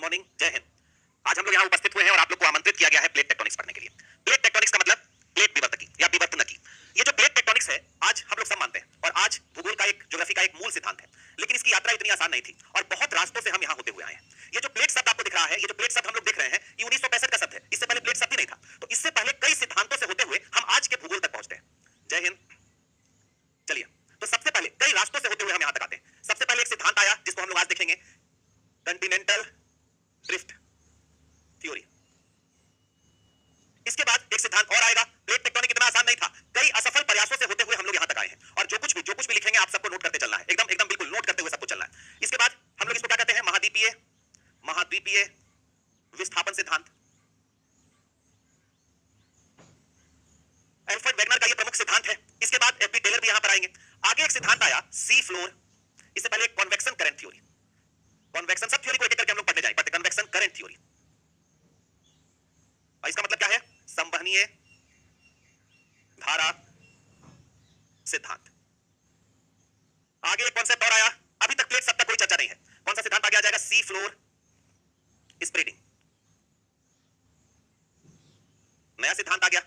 Morning, जय हिंद। आज हम लोग यहाँ उपस्थित हुए हैं और आप लोग को आमंत्रित किया गया है प्लेट टेक्टोनिक्स पढ़ने के लिए। प्लेट टेक्टोनिक्स का मतलब प्लेट विवर्तकी या विवर्तनकी। ये जो प्लेट टेक्टोनिक्स है आज हम लोग सब मानते हैं और आज भूगोल का एक ज्योग्राफी का एक मूल सिद्धांत है, लेकिन इसकी यात्रा इतनी आसान नहीं थी और बहुत रास्तों से हम यहाँ होते हुए आए हैं। ये जो प्लेट शब्द आपको दिख रहा है, ये जो प्लेट शब्द हम लोग देख रहे हैं, ये 1965 का शब्द है। इससे पहले प्लेट शब्द ही नहीं था। तो इससे पहले कई सिद्धांतों से होते हुए हम आज के भूगोल तक पहुंचते हैं। जय हिंद। चलिए, तो सबसे पहले कई रास्तों से होते हुए हम यहाँ तक आते हैं। सबसे पहले एक सिद्धांत आया जिसको हम लोग आज देखेंगे, कॉन्टिनेंटल ड्रिफ्ट थ्योरी। इसके बाद एक सिद्धांत और आएगा। प्लेट टेक्टोनिक इतना आसान नहीं था, कई असफल प्रयासों से होते हुए हम लोग यहां तक आए हैं और जो कुछ भी लिखेंगे आप सबको नोट करते चलना है, एकदम एकदम बिल्कुल नोट करते हुए सबको चलना है। इसके बाद हम लोग इसको क्या कहते हैं, महाद्वीपीय विस्थापन सिद्धांत। एल्फ्रेड वेगनर का ये प्रमुख सिद्धांत है। इसके बाद एफबी टेलर भी यहां पर आएंगे। आगे एक सिद्धांत आया सी फ्लोर। इससे पहले कन्वेक्शन करंट थ्योरी। कन्वेक्शन सब थ्योरी को एक करके हम लोग पढ़ने जाएंगे। कन्वेक्शन करंट थ्योरी, और इसका मतलब क्या है, संवहनीय धारा सिद्धांत। आगे एक कॉन्सेप्ट और आया, अभी तक प्लेट सब तक कोई चर्चा नहीं है। कौन सा सिद्धांत आगे आ जाएगा, सी फ्लोर स्प्रेडिंग। नया सिद्धांत आ गया।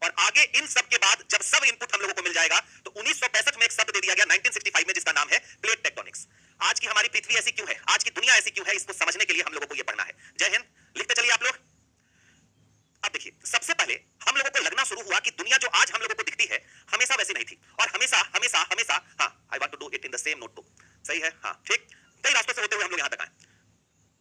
और आगे इन सब के बाद जब सब इनपुट हम लोगों को मिल जाएगा तो 1965 में एक शब्द दे दिया गया 1965 में, जिसका नाम है प्लेट टेक्टोनिक्स। आज की हमारी पृथ्वी ऐसी क्यों है, आज की दुनिया ऐसी क्यों है, इसको समझने के लिए हम लोगों को यह पढ़ना है। जय हिंद। लिखते चलिए आप लोग। अब देखिए, सबसे पहले हम लोगों को लगना शुरू हुआ कि दुनिया जो आज हम लोगों को दिखती है हमेशा वैसी नहीं थी और हमेशा हमेशा हमेशा हाँ, I want to do it in the same notebook. सही है, हाँ ठीक। कई रास्तों से होते हुए हम लोग यहां तक आए।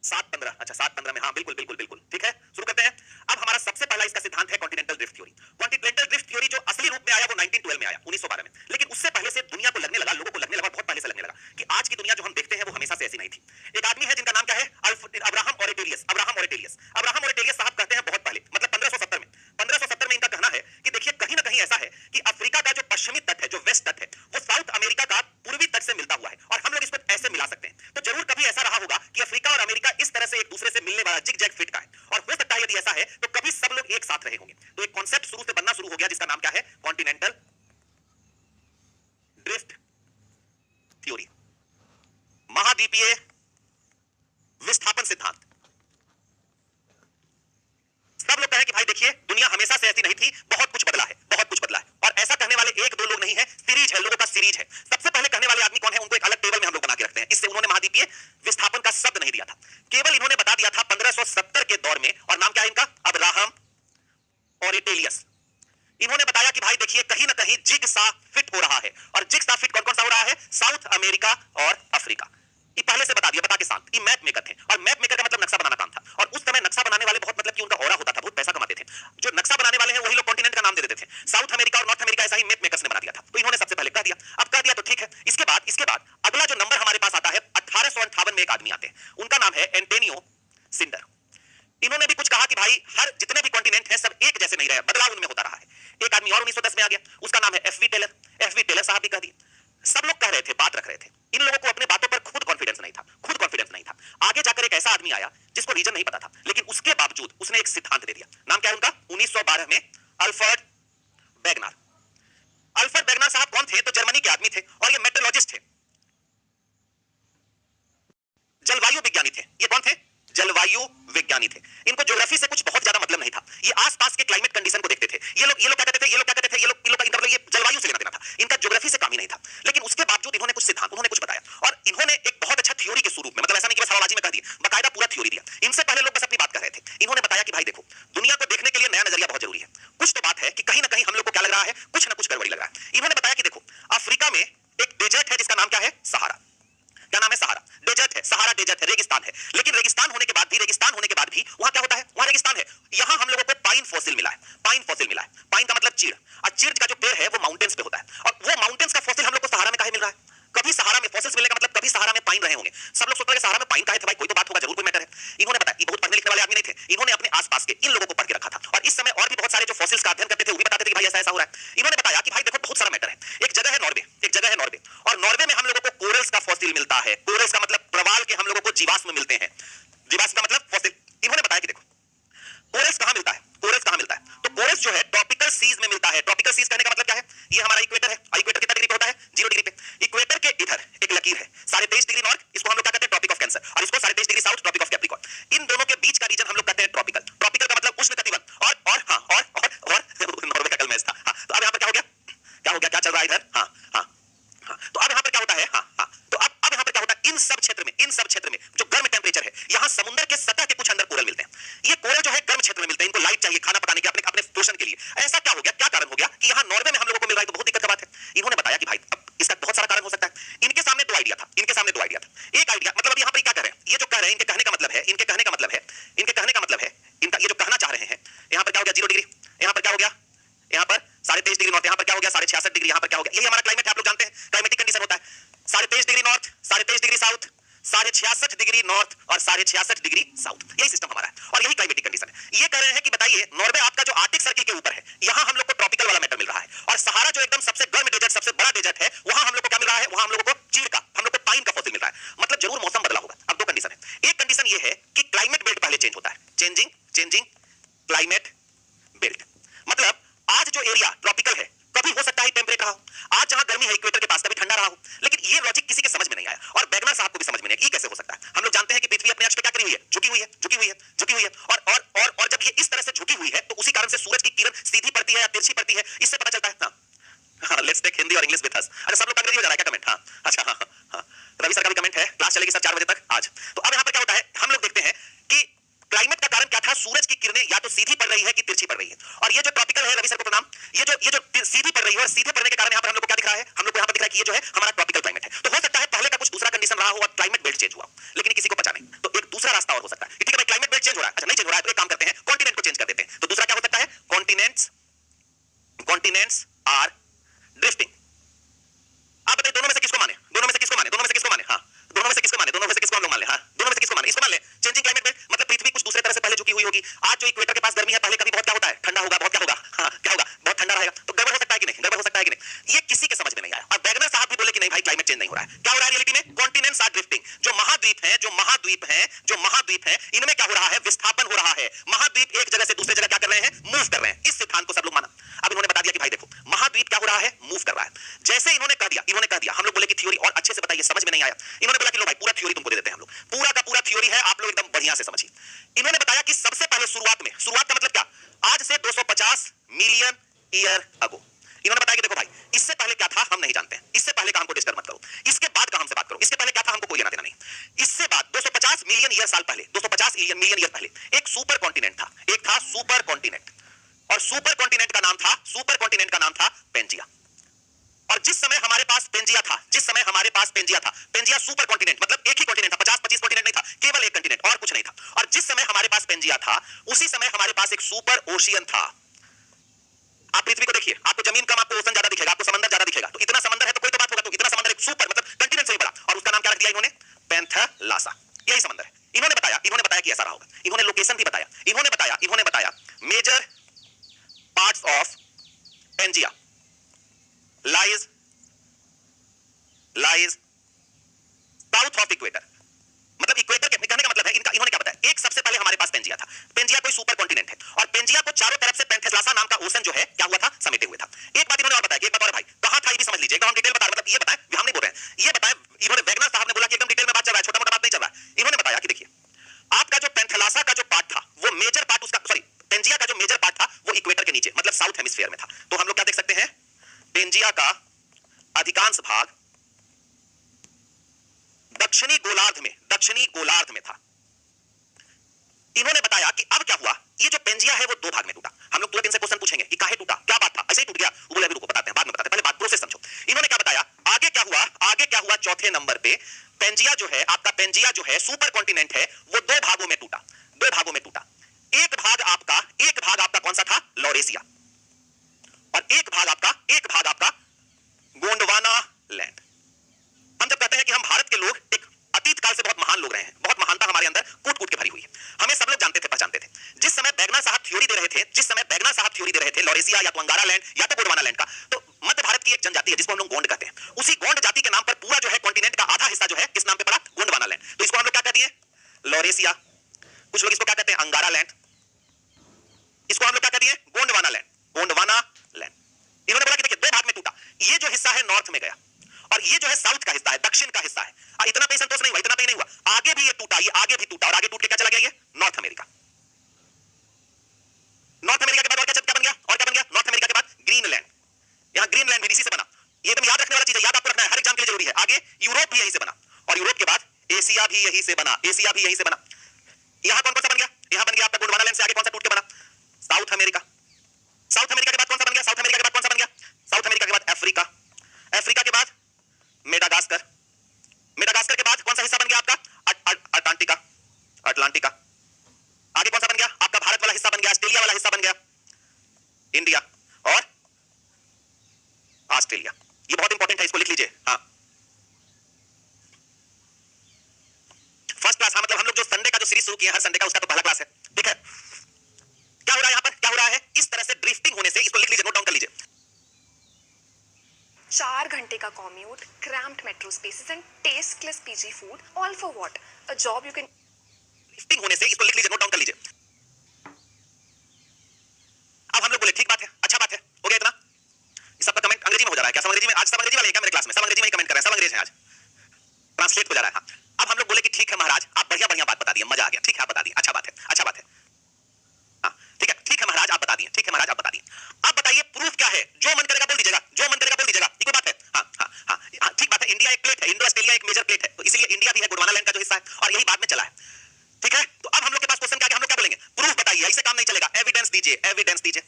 7-15, अच्छा 7-15 में, हाँ बिल्कुल बिल्कुल बिल्कुल ठीक है। शुरू करते हैं। अब हमारा सबसे पहला इसका सिद्धांत है continental drift theory. Continental drift theory जो असली रूप में आया वो 1912 में आया, 1912 में। लेकिन उससे पहले से दुनिया को लगने लगा, लोगों को लगने लगा, बहुत पहले से लगने लगा कि आज की दुनिया जो हम देखते हैं वो हमेशा से ऐसी नहीं थी। एक आदमी है जिनका नाम क्या है, अब्राहम ओरेटेलियस। अब्राहम ओरेटेलियस साहब कहते हैं बहुत पहले, मतलब 1570 में इनका कहना है कि देखिए कहीं ना कहीं ऐसा है कि अफ्रीका का जो पश्चिमी तट है, जो वेस्ट तट है, वो साउथ अमेरिका का पूर्वी तट से मिलता हुआ है और हम लोग इसको ऐसे मिला सकते हैं। तो जरूर कभी ऐसा रहा होगा कि अफ्रीका और अमेरिका इस तरह से एक दूसरे से मिलने वाला जिग जैग फिट का है, और हो सकता है यदि ऐसा है तो कभी सब लोग एक साथ रहे होंगे। तो एक कॉन्सेप्ट शुरू से बनना शुरू हो गया जिसका नाम क्या है, कॉन्टिनेंटल ड्रिफ्ट थ्योरी, महाद्वीपीय विस्थापन सिद्धांत। सब लोग कहें कि भाई देखिए दुनिया हमेशा से ऐसी नहीं थी, बहुत कुछ बदला है, बहुत कुछ बदला है। और ऐसा कहने वाले एक दो लोग नहीं है, सीरीज है, लोगों का सीरीज है। सबसे पहले कहने वाले आदमी कौन है, उनको एक अलग टेबल में हम लोग बना के रखते हैं। इससे उन्होंने महाद्वीपीय विस्थापन का शब्द नहीं दिया था, केवल इन्होंने बता दिया था 1570 के दौर में। और नाम क्या है इनका, अब्राहम ओरेटेलियस। इन्होंने बताया कि भाई देखिए कहीं ना कहीं जिग सा फिट हो रहा है, और जिग सा फिट कौन कौन सा हो रहा है, साउथ अमेरिका और अफ्रीका। ये पहले से बता दिया, बता के साथ। ये मैप मेकर थे और मैप मेकर का मतलब नक्शा बनाना काम था। और उस समय नक्शा बनाने वाले बहुत, मतलब कि उनका ऑरा होता था, बहुत पैसा कमाते थे। जो नक्शा बनाने वाले हैं वही लोग कॉन्टिनेंट का नाम दे देते थे। साउथ अमेरिका और नॉर्थ अमेरिका ऐसा ही मैप मेकर्स ने बना दिया था। तो इन्होंने सबसे पहले कह दिया। अब कह दिया तो ठीक है। इसके बाद अगला जो नंबर हमारे पास आता है, 1858 में एक आदमी आते हैं, उनका नाम है एंटोनियो सिंडर। इन्होंने भी कुछ कहा कि भाई हर जितने भी कॉन्टिनेंट हैं सब एक जैसे नहीं रहे, बदलाव उनमें होता रहा है। एक आदमी और 1910 में आ गया, उसका नाम है एफबी टेलर। एफबी टेलर साहब भी कह दिए। सब लोग कह रहे थे, बात रख रहे थे। इन लोगों को अपने बातों पर खुद कॉन्फिडेंस नहीं था। आगे जाकर एक ऐसा आदमी आया जिसको रीजन नहीं पता था, लेकिन उसके बावजूद उसने एक सिद्धांत दे दिया। नाम क्या है उनका, 1912 में अल्फ्रेड वेगनर। अल्फ्रेड वेगनर साहब कौन थे, तो जर्मनी के आदमी थे और ये मेट्रोलॉजिस्ट थे, जलवायु विज्ञानी थे। ये कौन थे, जलवायु विज्ञानी थे। इनको ज्योग्राफी से कुछ बहुत ज्यादा मतलब नहीं था, ये आसपास के क्लाइमेट कंडीशन को देखते थे। ये लोग क्या कहते थे, ये लोग का इंटरवल ये जलवायु से लेना देना था, इनका ज्योग्राफी से काम ही नहीं था। लेकिन उसके बावजूद इन्होंने कुछ सिद्धांत, उन्होंने कुछ बताया और इन्होंने एक बहुत अच्छा थ्योरी के स्वरूप में, मतलब ऐसा नहीं कि बस हवाबाजी में कह दिए, बाकायदा पूरा थ्योरी दिया। इनसे पहले लोग बस अपनी बात कर रहे थे। इन्होंने बताया कि भाई देखो दुनिया को देखने के लिए नया नजरिया बहुत जरूरी है। कुछ तो बात है कि कहीं ना कहीं हम लोग को क्या लग रहा है, कुछ ना कुछ गड़बड़ी लग रहा है। इन्होंने बताया कि देखो अफ्रीका में एक डेजर्ट है जिसका नाम क्या है, सहारा। क्या नाम है, सहारा डेजर्ट है, सहारा डेजर्ट है, रेगिस्तान है। लेकिन रेगिस्तान होने के बाद भी वहां क्या होता है, वहां रेगिस्तान है। यहां हम लोगों को पाइन फॉसिल मिला है। पाइन का मतलब चीड़, और चीड़ का जो पेड़ है वो माउंटेन्स पे होता है, और वो माउंटेन्स का फॉसिल हम लोग को सहारा में काहे मिल रहा है। कभी सहारा में फॉसिल्स मिलने का मतलब कभी सहारा में पाइन रहे होंगे। सब लोग सोचते हैं सहारा में पाइन काहे थे, भाई कोई तो बात होगा, जरूर कोई मैटर है। इन्होंने बताया, ये बहुत पढ़ने लिखने वाले आदमी नहीं थे, इन्होंने अपने आसपास के इन लोगों को पढ़ के रखा था। और इस समय और भी बहुत सारे जो फॉसिल्स का अध्ययन करते थे वो भी बताते थे कि भाई ऐसा ऐसा हो रहा है। इन्होंने बताया कि भाई देखो बहुत सारा मैटर है। एक जगह है नॉर्वे, और नॉर्वे में हम लोगों को कोरल्स का फॉसिल मिलता है। कोरल्स का मतलब प्रवाल के हम लोगों को जीवाश्म मिलते हैं। जीवाश्म का मतलब फॉसिल। इन्होंने बताया कि देखो कोरल्स कहां मिलता है, तो कोरल्स जो है ट्रॉपिकल सीज में मिलता है। ट्रॉपिकल सीज कहने का मतलब क्या है, ये हमारा इक्वेटर है। इक्वेटर कितना डिग्री पे होता है, 0 डिग्री पे। इक्वेटर के इधर एक लकीर है 23.5 डिग्री नॉर्थ, इसको हम लोग क्या कहते हैं, ट्रॉपिक ऑफ कैंसर, और इसको 23.5 degree south, tropic of Capricorn. इन रहे हैं, इनके कहने का मतलब है, इनके कहने का मतलब है, इनके कहने का मतलब है, इनका ये जो कहना चाह रहे हैं, यहां पर क्या हो गया 0 डिग्री, यहां पर क्या हो गया, यहां पर 23.5 डिग्री नॉर्थ, यहां पर क्या हो गया 66.5 डिग्री, यहां पर क्या हो गया, यही हमारा क्लाइमेट है, आप लोग जानते हैं क्लाइमेटिक कंडीशन होता है 23.5 degree north, 23.5 degree south, 66.5 degree north और 66.5 डिग्री साउथ, यही सिस्टम हमारा है और यही क्लाइमेटिक कंडीशन है। ये कह रहे हैं कि बताइए नॉर्वे आपका जो आर्टिक सर्किल के ऊपर है, यहां हम लोग को ट्रॉपिकल वाला मैटर मिल रहा है और सहारा जो एकदम सबसे गर्म डेजर्ट, सबसे बड़ा डेजर्ट है, वहां हम लोग को क्या मिल रहा है, वहां हम लोगों को चीड़ का, हम लोग को पाइन का फॉसिल मिल रहा है। मतलब जरूर मौसम बदला होगा। अब दो कंडीशन है, एक कंडीशन ये है कि क्लाइमेट बेल्ट पहले चेंज होता है, चेंजिंग क्लाइमेट बेल्ट, मतलब आज जो एरिया ट्रॉपिकल है कभी हो सकता है टेम्परेट रहा हो, आज जहां गर्मी है इक्वेटर के पास कभी ठंडा रहा हो, लेकिन ये लॉजिक किसी के समझ में नहीं आया और वैगनर साहब को भी समझ में नहीं आया, ये कैसे हो सकता है। हम लोग जानते हैं कि पृथ्वी अपने अक्ष पे क्या करी हुई है, झुकी हुई है, झुकी हुई है, झुकी हुई है और जब ये इस तरह से झुकी हुई है तो उसी कारण से सूरज की किरण सीधी पड़ती है या तिरछी पड़ती है, इससे पता चलता है। हाँ, लेट्स टेक हिंदी और इंग्लिश विद अस। अच्छा सब लोग अंग्रेजी में जा रहा है क्या कमेंट? हाँ अच्छा, हाँ रवि सर का भी कमेंट है, क्लास चलेगी सर 4 बजे तक आज। तो अब यहाँ पर क्या होता है, हम लोग देखते हैं कि क्लाइमेट का कारण क्या था, सूरज की किरणें या तो सीधी पड़ रही है कि तिरछी पड़ रही है, और ये जो ट्रॉपिकल है, रवि सर को प्रणाम, ये जो सीधी पड़ रही है और सीधे पड़ने के कारण यहाँ पर हम लोग को क्या दिख रहा है, हम लोग को यहाँ पर दिख रहा है कि ये जो है हमारा ट्रॉपिकल क्लाइमेट है। तो हो सकता है पहले का कुछ दूसरा कंडीशन रहा हो और क्लाइमेट बेल्ट चेंज हुआ, लेकिन किसी को पता नहीं, तो एक दूसरा रास्ता और हो सकता है। ठीक है भाई, क्लाइमेट बेल्ट चेंज हो रहा है, अच्छा नहीं चेंज हो रहा है तो एक काम करते हैं, कॉन्टिनेंट को चेंज कर देते हैं। तो दूसरा क्या हो सकता है, कॉन्टिनेंट्स आर ड्रिफ्टिंग। आप बताइए दोनों में से किसको माने, दोनों में से किसको माने, दोनों में से किसको माने, हाँ दोनों में से किसको माने, दोनों में से किसको हम लोग मान ले, हाँ दोनों में से किसको माने, इसको मान ले। चेंजिंग क्लाइमेट बेल्ट मतलब पृथ्वी कुछ दूसरे तरह से पहले झुकी हुई होगी, आज जो इक्वेटर के पास गर्मी है पहले कभी बहुत क्या होता है, ठंडा होगा, बहुत क्या होगा, हाँ क्या होगा, बहुत ठंडा रहेगा, तो गड़बड़ हो सकता है कि नहीं, गड़बड़ हो सकता है कि नहीं, ये किसी के समझ में नहीं आया। और वैगनर साहब भी बोले कि नहीं भाई क्लाइमेट चेंज नहीं हो रहा है, क्या हो रहा है रियलिटी में, कॉन्टिनेंट्स आर ड्रिफ्टिंग, जो महाद्वीप हैं, जो महाद्वीप हैं, जो महाद्वीप हैं, इनमें क्या हो रहा है, विस्थापन हो रहा है, महाद्वीप एक जगह से दूसरे जगह क्या कर रहे हैं, मूव कर रहे हैं। इस सिद्धांत को सब लोग माना। अब इन्होंने बता दिया कि भाई देखो महाद्वीप क्या हो रहा है, मूव कर रहा है। जैसे इन्होंने कह दिया, हम लोग बोले कि थ्योरी और अच्छे से बताइए, समझ में नहीं आया। इन्होंने बोला कि लो भाई पूरा थ्योरी तुमको दे देते हैं हम लोग, पूरा का पूरा थ्योरी है, आप लोग एकदम बढ़िया से समझिए। इन्होंने बताया कि सबसे पहले शुरुआत का मतलब क्या, आज से 250 मिलियन ईयर अगो। इन्होंने बताया कि देखो भाई इससे पहले क्या था हम नहीं जानते हैं, इससे पहले का हमको डिस्टर्ब मत करो, इसके बाद का हमसे बात करो, इसके पहले क्या था हमको कोई लेना देना नहीं। इससे बाद 250 मिलियन ईयर साल पहले, 250 मिलियन ईयर पहले एक सुपर कॉन्टिनेंट था, एक था सुपर कॉन्टिनेंट, और सुपर कॉन्टिनेंट का नाम था पेंजिया। और जिस समय हमारे पास पेंजिया था, पेंजिया सुपर कॉन्टिनेंट मतलब एक ही कॉन्टिनेंट था, 50-25 कॉन्टिनेंट नहीं था, केवल एक कॉन्टिनेंट और कुछ नहीं था। और जिस समय हमारे पास पेंजिया था उसी समय हमारे पास एक सुपर ओशियन था। आप पृथ्वी को देखिए, आपको जमीन कम, आपको ओशन ज्यादा दिखेगा, आपको समंदर ज्यादा दिखेगा, तो इतना समंदर है तो कोई तो बात होगा, तो इतना समंदर एक सुपर मतलब कॉन्टिनेंट से भी बड़ा, और उसका नाम क्या रख दिया इन्होंने, पैंथेलासा, यही समंदर है। इन्होंने बताया कि ऐसा रहा होगा, इन्होंने लोकेशन भी बताया, इन्होंने बताया major parts of Pangaea lies south of equator, मतलब इक्वेटर के कहने का मतलब है इनका, इन्होंने क्या बताया, एक सबसे पहले हमारे पास पेंजिया था, पेंजिया कोई सुपर कॉन्टिनेंट है, और पेंजिया को चारों तरफ से पैंथेलासा नाम का ओशन जो है क्या हुआ था, समेटे हुए था। एक बात इन्होंने और बताया, एक बात और भाई कहां था ये भी समझ लीजिए, एकदम हम डिटेल बता रहे, मतलब ये बताएं, हम नहीं बोल रहे हैं, ये बताएं। इन्होंने वैगनर साहब ने बोला कि एकदम डिटेल में बात चल रहा है, छोटा मोटा बात नहीं चल रहा है। इन्होंने बताया कि देखिए आपका जो पैंथेलासा का जो पार्ट था, वो मेजर पार्ट उसका, सॉरी पेंजिया का जो मेजर पार्ट था वो इक्वेटर के नीचे मतलब साउथ हेमिस्फीयर में था। तो हम लोग क्या देख सकते हैं, पेंजिया का अधिकांश भाग दक्षिणी गोलार्ध में था। इन्होंने बताया कि अब क्या हुआ, ये जो पेंजिया है वो दो भाग में टूटा। हम लोग तुरंत इनसे क्वेश्चन पूछेंगे कि काहे टूटा, क्या बात था, ऐसे ही टूट गया, वो बोले अभी रुको बताते हैं, बाद में बताते हैं, पहले बात प्रोसेस समझो। इन्होंने क्या बताया, आगे क्या हुआ चौथे नंबर पे, पेंजिया जो है आपका, पेंजिया जो है सुपर कॉन्टिनेंट है, वो दो भागों में टूटा। एक भाग आपका कौन सा था, लॉरेसिया, और एक भाग आपका गोंडवाना लैंड। हम जब कहते हैं कि हम भारत के लोग एक अतीत काल से बहुत महान लोग रहे हैं, बहुत महानता हमारे अंदर कूट कूट के भरी हुई है, हमें सब लोग जानते थे, पहचानते थे। जिस समय वैगनर साहब थ्योरी दे रहे थे, लॉरेसिया या तो अंगारा लैंड या तो गोंडवाना लैंड का, तो मध्य भारत की एक जनजाति है जिसको हम लोग गोंड कहते हैं, उसी गोंड जाति के नाम पर पूरा जो है कॉन्टिनेंट का आधा हिस्सा जो है किस नाम पे पड़ा, गोंडवाना लैंड। तो इसको हम लोग क्या कहते हैं, लॉरेसिया, कुछ लोग इसको क्या कहते हैं, अंगारा लैंड, इसको हम लोग क्या कहते हैं, गोंडवाना लैंड। इन्होंने बोला कि देखिए दो भाग में टूटा, ये जो हिस्सा है नॉर्थ में गया और ये जो है साउथ का हिस्सा है, दक्षिण का हिस्सा है। इतना पे संतोष नहीं हुआ, इतना पे नहीं हुआ, आगे भी ये टूटा, ये आगे भी टूटा, और आगे टूट के क्या चला गया, ये नॉर्थ अमेरिका। के बाद और क्या बन गया, नॉर्थ अमेरिका के बाद ग्रीनलैंड। यहां ग्रीनलैंड भी इसी से बना, ये एकदम याद रखने वाला चीज है, याद आपको रखना है, हर एग्जाम के लिए जरूरी है। आगे यूरोप भी यहीं से बना, और यूरोप के बाद एशिया भी यहीं से बना, यहां कौन सा बन गया, यहां बन गया आपका गोंडवाना लैंड से आगे कौन सा टूट के बना, साउथ अमेरिका के बाद कौन सा बन गया, साउथ अमेरिका के बाद अफ्रीका के बाद मेडागास्कर के बाद कौन सा हिस्सा बन गया आपका, अंटार्कटिका, अटलांटिका। आगे कौन सा बन गया? आपका भारत वाला हिस्सा बन गया, ऑस्ट्रेलिया वाला हिस्सा बन गया, इंडिया और ऑस्ट्रेलिया। ये बहुत इंपॉर्टेंट है, इसको लिख लीजिए। हाँ, फर्स्ट क्लास। हाँ, मतलब हम लोग जो संडे का जो सीरीज शुरू किए हर संडे का, उसका तो पहला क्लास है। ठीक है, क्या हो रहा है यहाँ पर? क्या हो रहा है? इस तरह से ड्रिफ्टिंग होने से, इसको लिख लीजिए, नोट डाउन कर लीजिए। 4 घंटे का commute, cramped metro spaces and tasteless PG food, all for what? A job you can. Drifting होने से, इसको लिख लीजिए, नोट डाउन कर लीजिए। अब हम लोग बोले ठीक बात है, अच्छा बात है, हो गया इतना। इस सबका कमेंट अंग्रेजी में हो जा रहा है क्या? सब अंग्रेजी में? आज सब अंग्रेजी वाले हैं क्या मेरे क्लास में? सब अंग्रेजी में ही कमेंट कर रहे हैं, सब अंग्रेज हैं आज, ट्रांसलेट हो जा रहा है। हाँ, अब हम लोग बोले कि ठीक है महाराज, आप बढ़िया बढ़िया बात बता दिए, मजा आ गया, ठीक है आप बता दिए, अच्छा बात है, अच्छा बात है। हाँ ठीक है, ठीक है महाराज आप बता दिए, ठीक है महाराज आप बता दिए। अब बताइए प्रूफ क्या है? जो मन करेगा बोल दीजिएगा, जो मन करेगा बोल दीजिएगा, ये कोई बात है? हाँ हाँ हाँ, ठीक बात है। इंडिया एक प्लेट है, इंडो ऑस्ट्रेलिया एक मेजर प्लेट है, तो इसलिए इंडिया भी है गोंडवाना लैंड का जो हिस्सा है, और यही बाद में चला है। ठीक है, तो अब हम लोग के पास क्वेश्चन क्या है, हम लोग क्या बोलेंगे? प्रूफ बताइए, ऐसे काम नहीं चलेगा, एविडेंस दीजिए, एविडेंस दीजिए।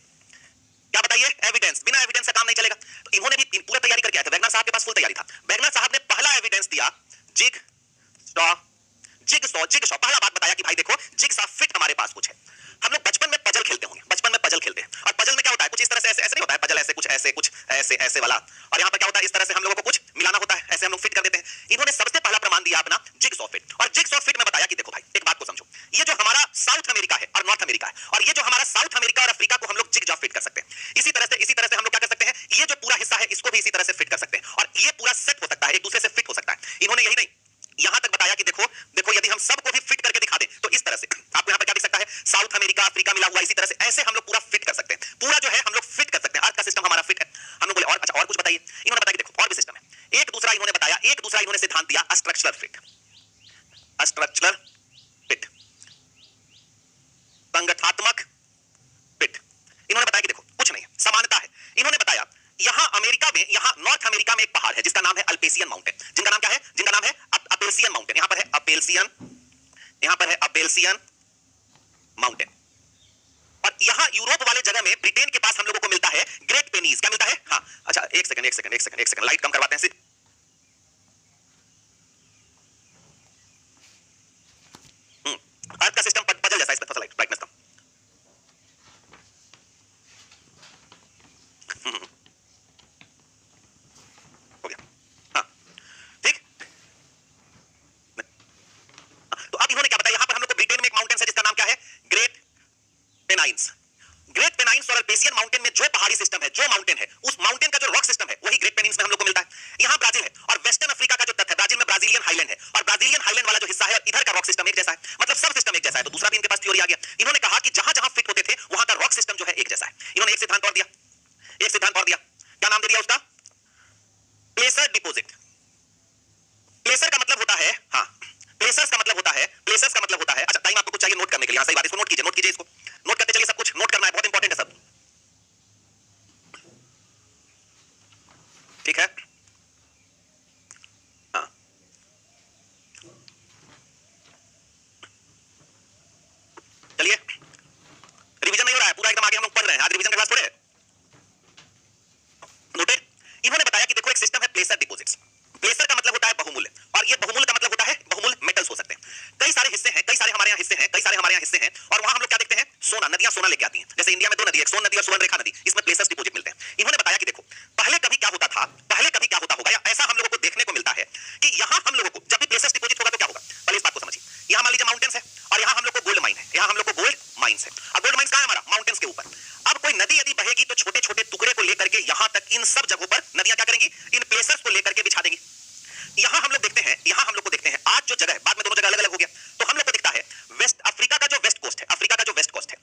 क्या बताइए? एविडेंस। बिना एविडेंस से काम नहीं चलेगा। तो इन्होंने भी पूरा तैयारी करके आए थे, वैगनर साहब के पास फुल तैयारी था। वैगनर साहब ने पहला एविडेंस दिया, जिग सॉ, पहला बात बताया कि भाई देखो जिग सॉ फिट हमारे पास कुछ है। हम लोग बचपन में पजल खेलते होंगे, बचपन में पजल खेलते हैं, और पजल में क्या होता है? कुछ इस तरह से, ऐसे ऐसे नहीं होता है पजल, ऐसे कुछ ऐसे, कुछ ऐसे ऐसे वाला, और यहाँ पर क्या होता है? इस तरह से हम लोगों को कुछ मिलाना होता है, ऐसे हम लोग फिट कर देते हैं। इन्होंने सबसे पहला प्रमाण दिया अपना जिग सॉ फिट, और जिग सॉ फिट में बताया कि देखो भाई एक बात को समझो, ये जो हमारा साउथ अमेरिका है और नॉर्थ अमेरिका है, और ये जो हमारा साउथ अमेरिका और अफ्रीका को हम लोग जिग जॉ फिट कर सकते हैं। इसी तरह से हम लोग क्या कर सकते हैं? ये जो पूरा हिस्सा है इसको भी इसी तरह से फिट कर सकते हैं, और ये पूरा सेट हो सकता है, एक दूसरे से फिट हो सकता है। इन्होंने यही नहीं, यहां तक बताया कि देखो देखो यदि हम सबको भी फिट करके दिखा दें तो इस तरह से आपको यहां पर क्या दिख सकता है? साउथ अमेरिका अफ्रीका मिला हुआ, इसी तरह से ऐसे हम लोग पूरा फिट कर सकते हैं, पूरा जो है हम लोग फिट कर सकते हैं। अर्थ का सिस्टम हमारा फिट है। हम लोग बोले और अच्छा और कुछ बताइए। इन्होंने बताया कि देखो और भी सिस्टम है। एक दूसरा इन्होंने बताया, एक दूसरा इन्होंने सिद्धांत दिया, स्ट्रक्चरल फिट, स्ट्रक्चरल फिट, संगठनात्मक फिट। इन्होंने बताया कि देखो कुछ नहीं है, समानता है। इन्होंने बताया यहां अमेरिका में, यहां नॉर्थ अमेरिका में एक पहाड़ है जिसका नाम है अल्पेसियन माउंटेन, जिनका नाम क्या है? जिनका नाम है अपेल्सियन माउंटेन। यहां पर है अपेल्सियन, यहां पर है अपेल्सियन माउंटेन। और यहां यूरोप वाले जगह में ब्रिटेन के पास हम लोगों को मिलता है ग्रेट पेनीज। क्या मिलता है? हाँ अच्छा, एक सेकंड लाइट कम करवाते हैं सिर्फ। अर्थ का सिस्टम पजल जैसा, इसमें थोड़ा लाइट ब्राइटनेस कम। हो गया। हाँ ठीक। तो अब इन्होंने क्या बताया? यहां पर हम लोग को ब्रिटेन में एक माउंटेन है जिसका नाम क्या है? ग्रेट पेनाइन्स। ग्रेट पेनाइन्स और अल्पेसियन माउंटेन में जो पहाड़ी सिस्टम है, जो माउंटेन है, उस माउंटेन का जो रॉक सिस्टम है वही ग्रेट पेनिन्स में हम लोग को मिलता है। यहां ब्राजील है, और वेस्टर्न अफ्रीका का जो तट है, ब्राजील में ब्राजीलियन हाईलैंड है, और ब्राजीलियन हाईलैंड वाला जो हिस्सा है इधर का रॉक सिस्टम एक जैसा है, मतलब सब सिस्टम एक जैसा है। तो दूसरा भी इनके पास थ्योरी आ गया। इन्होंने कहा कि जहां जहां फिट होते थे वहां का रॉक सिस्टम जो है एक जैसा है। इन्होंने एक सिद्धांत और दिया, एक सिद्धांत और दिया। क्या नाम दे दिया उसका? प्लेसर डिपॉजिट। प्लेसर का मतलब होता है, हाँ प्लेसर्स का मतलब होता है, प्लेसर्स का मतलब होता है, अच्छा टाइम आपको कुछ चाहिए नोट करने के लिए? हाँ सही बात, इसको नोट कीजिए, नोट कीजिए, इसको नोट करते चलिए, सब कुछ नोट करना है, बहुत इंपॉर्टेंट है सब। ठीक है, हाँ चलिए, रिवीजन नहीं हो रहा है पूरा, एकदम आगे हम लोग पढ़ रहे हैं, आज रिवीजन का क्लास थोड़े है। नोटेड? इन्होंने बताया कि देखो एक सिस्टम है प्लेसर डिपॉजिट्स। प्लेसर का मतलब होता है बहुमूल्य, और ये बहुमूल्य का मतलब होता है बहुमूल्य मेटल्स हो सकते हैं। कई सारे हिस्से हैं, कई सारे हमारे यहाँ हिस्से हैं, कई सारे हमारे यहाँ हिस्से हैं, और वहां हम लोग क्या देखते हैं? सोना, नदियां सोना लेके आती हैं। जैसे इंडिया में दो नदी, एक सोन नदी और सुवर्णरेखा नदी, इसमें प्लेसर्स डिपॉजिट मिलते हैं। इन्होंने बताया कि देखो पहले कभी क्या होता था, पहले कभी क्या होता होगा, या ऐसा हम लोगों को देखने को मिलता है कि यहाँ हम लोगों को जब भी प्लेसर्स डिपॉजिट होगा तो क्या होगा? पहले इस बात को समझिए। यहाँ मान लीजिए माउंटेन्स है, और यहाँ हम लोग को गोल्ड माइन है, यहाँ हम लोग को गोल्ड माइंस है। अब गोल्ड माइंस कहाँ है? हमारा माउंटेन्स के ऊपर। अब कोई नदी यदि बहेगी तो छोटे छोटे टुकड़े को लेकर के यहाँ तक इन सब जगहों पर नदियां क्या करेंगी? इन प्लेसर्स को लेकर के बिछा देंगी। यहां हम लोग देखते हैं, यहां हम लोग को देखते हैं, आज जो जगह है, बाद में दोनों जगह अलग अलग हो गया, तो हम लोग को दिखता है वेस्ट अफ्रीका का जो वेस्ट कोस्ट है, अफ्रीका का जो वेस्ट कोस्ट है,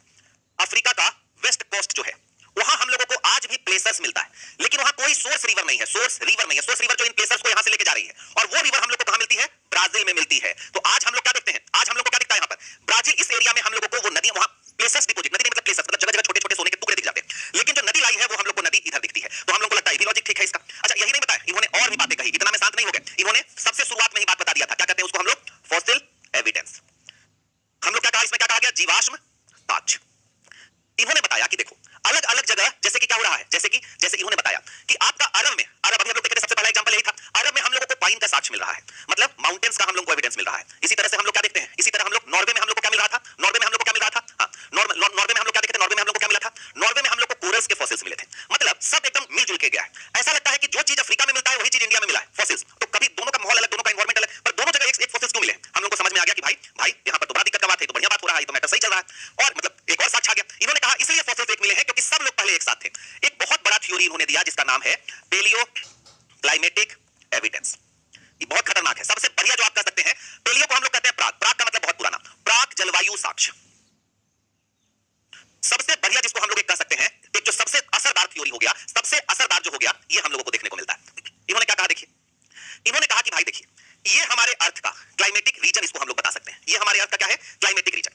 अफ्रीका का वेस्ट कोस्ट जो है, वहां हम लोगों को आज भी प्लेसर्स मिलता है, लेकिन वहां कोई सोर्स रिवर नहीं है, सोर्स रिवर नहीं है। सोर्स रिवर जो इन प्लेसर्स को यहां से लेके जा रही है, और वो रिवर हम लोग को कहां मिलती है? ब्राजील में मिलती है। तो आज हम लोग क्या देखते हैं? आज हम लोग को क्या दिखता है? यहां पर ब्राजील इस एरिया में हम लोगों को वो नदी, वहां प्लेसर्स डिपॉजिट, नदी मतलब प्लेसर्स मतलब जगह जगह छोटे छोटे सोने के टुकड़े दिख जाते हैं, लेकिन जो नदी लाई है वो हम लोग को नदी इधर दिखती है। तो हम लोग को लगता है ये लॉजिक ठीक है इसका। अच्छा यही नहीं बताया, इन्होंने और भी बातें कही, इतना में शांत नहीं हो गए। इन्होंने सबसे शुरुआत में ही बात बता दिया था, क्या कहते हैं उसको हम लोग? Fossil evidence. हम लोग क्या कहा इसमें? क्या कहा गया? जीवाश्म साक्ष्य। इन्होंने बताया कि देखो अलग अलग जगह, जैसे कि क्या हो रहा है, जैसे इन्होंने बताया कि आपका अरब में, अरब अभी हम लोग देखे थे, सबसे पहला एग्जांपल यही था, अरब में हम लोगों को पाइन का साक्ष्य मिल रहा है, मतलब माउंटेन्स का हम लोग को एविडेंस मिल रहा है। इसी तरह से हम लोग क्या देखते हैं? इसी तरह हम लोग नॉर्वे में हम है तो बढ़िया बात हो रहा है, तो मैटर सही चल रहा है। और मतलब एक और साक्ष्य आ गया। इन्होंने कहा इसलिए फॉसिल्स एक मिले हैं क्योंकि सब लोग पहले एक साथ थे। एक बहुत बड़ा थ्योरी इन्होंने दिया जिसका नाम है पेलियो क्लाइमेटिक एविडेंस। ये बहुत खतरनाक है। सबसे बढ़िया जो आप कह सकते हैं, पेलियो को हम लोग कहते हैं प्राक, प्राक का मतलब बहुत पुराना, प्राक जलवायु साक्ष्य। सबसे बढ़िया जिसको हम लोग एक कह सकते हैं, एक जो सबसे असरदार थ्योरी हो गया, सबसे असरदार जो हो गया, ये हम लोगों को देखने को मिलता है। इन्होंने क्या कहा देखिए, इन्होंने कहा कि भाई देखिए, ये हमारे अर्थ का क्लाइमेटिक रीजन, इसको हम लोग बता सकते हैं। ये हमारे अर्थ का क्या है? Climatic region.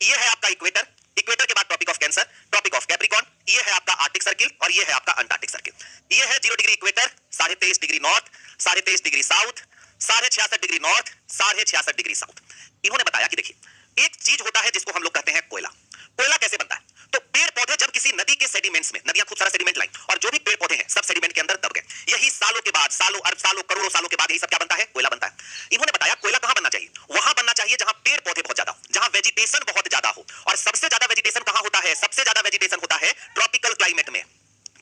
ये है आपका इक्वेटर, इक्वेटर के बाद Tropic of Cancer, Tropic of Capricorn, ये है आपका आर्टिक सर्किल और ये है आपका अंटार्कटिक सर्किल। ये है 0 degree equator, 23.5 degree north, 23.5 degree south, 66.5 degree north, 66.5 degree south. इन्होंने बताया कि देखिए एक चीज होता है जिसको हम लोग कहते हैं कोयला। कोयला कैसे बनता है? तो पेड़ पौधे जब किसी नदी के सेडिमेंट्स में, नदियां खूब सारा सेडिमेंट लाई और जो भी पेड़ पौधे हैं सब सेडिमेंट के अंदर दब गए, यही सालों के बाद, सालों अरब सालों करोड़ों सालों के बाद यही सब क्या बनता है? कोयला बनता है। इन्होंने बताया कोयला कहां बनना चाहिए? वहां बनना चाहिए जहां पेड़ पौधे बहुत ज्यादा हो, जहां वेजिटेशन बहुत ज्यादा हो। और सबसे ज्यादा वेजिटेशन कहां होता है? सबसे ज्यादा वेजिटेशन होता है ट्रॉपिकल क्लाइमेट में।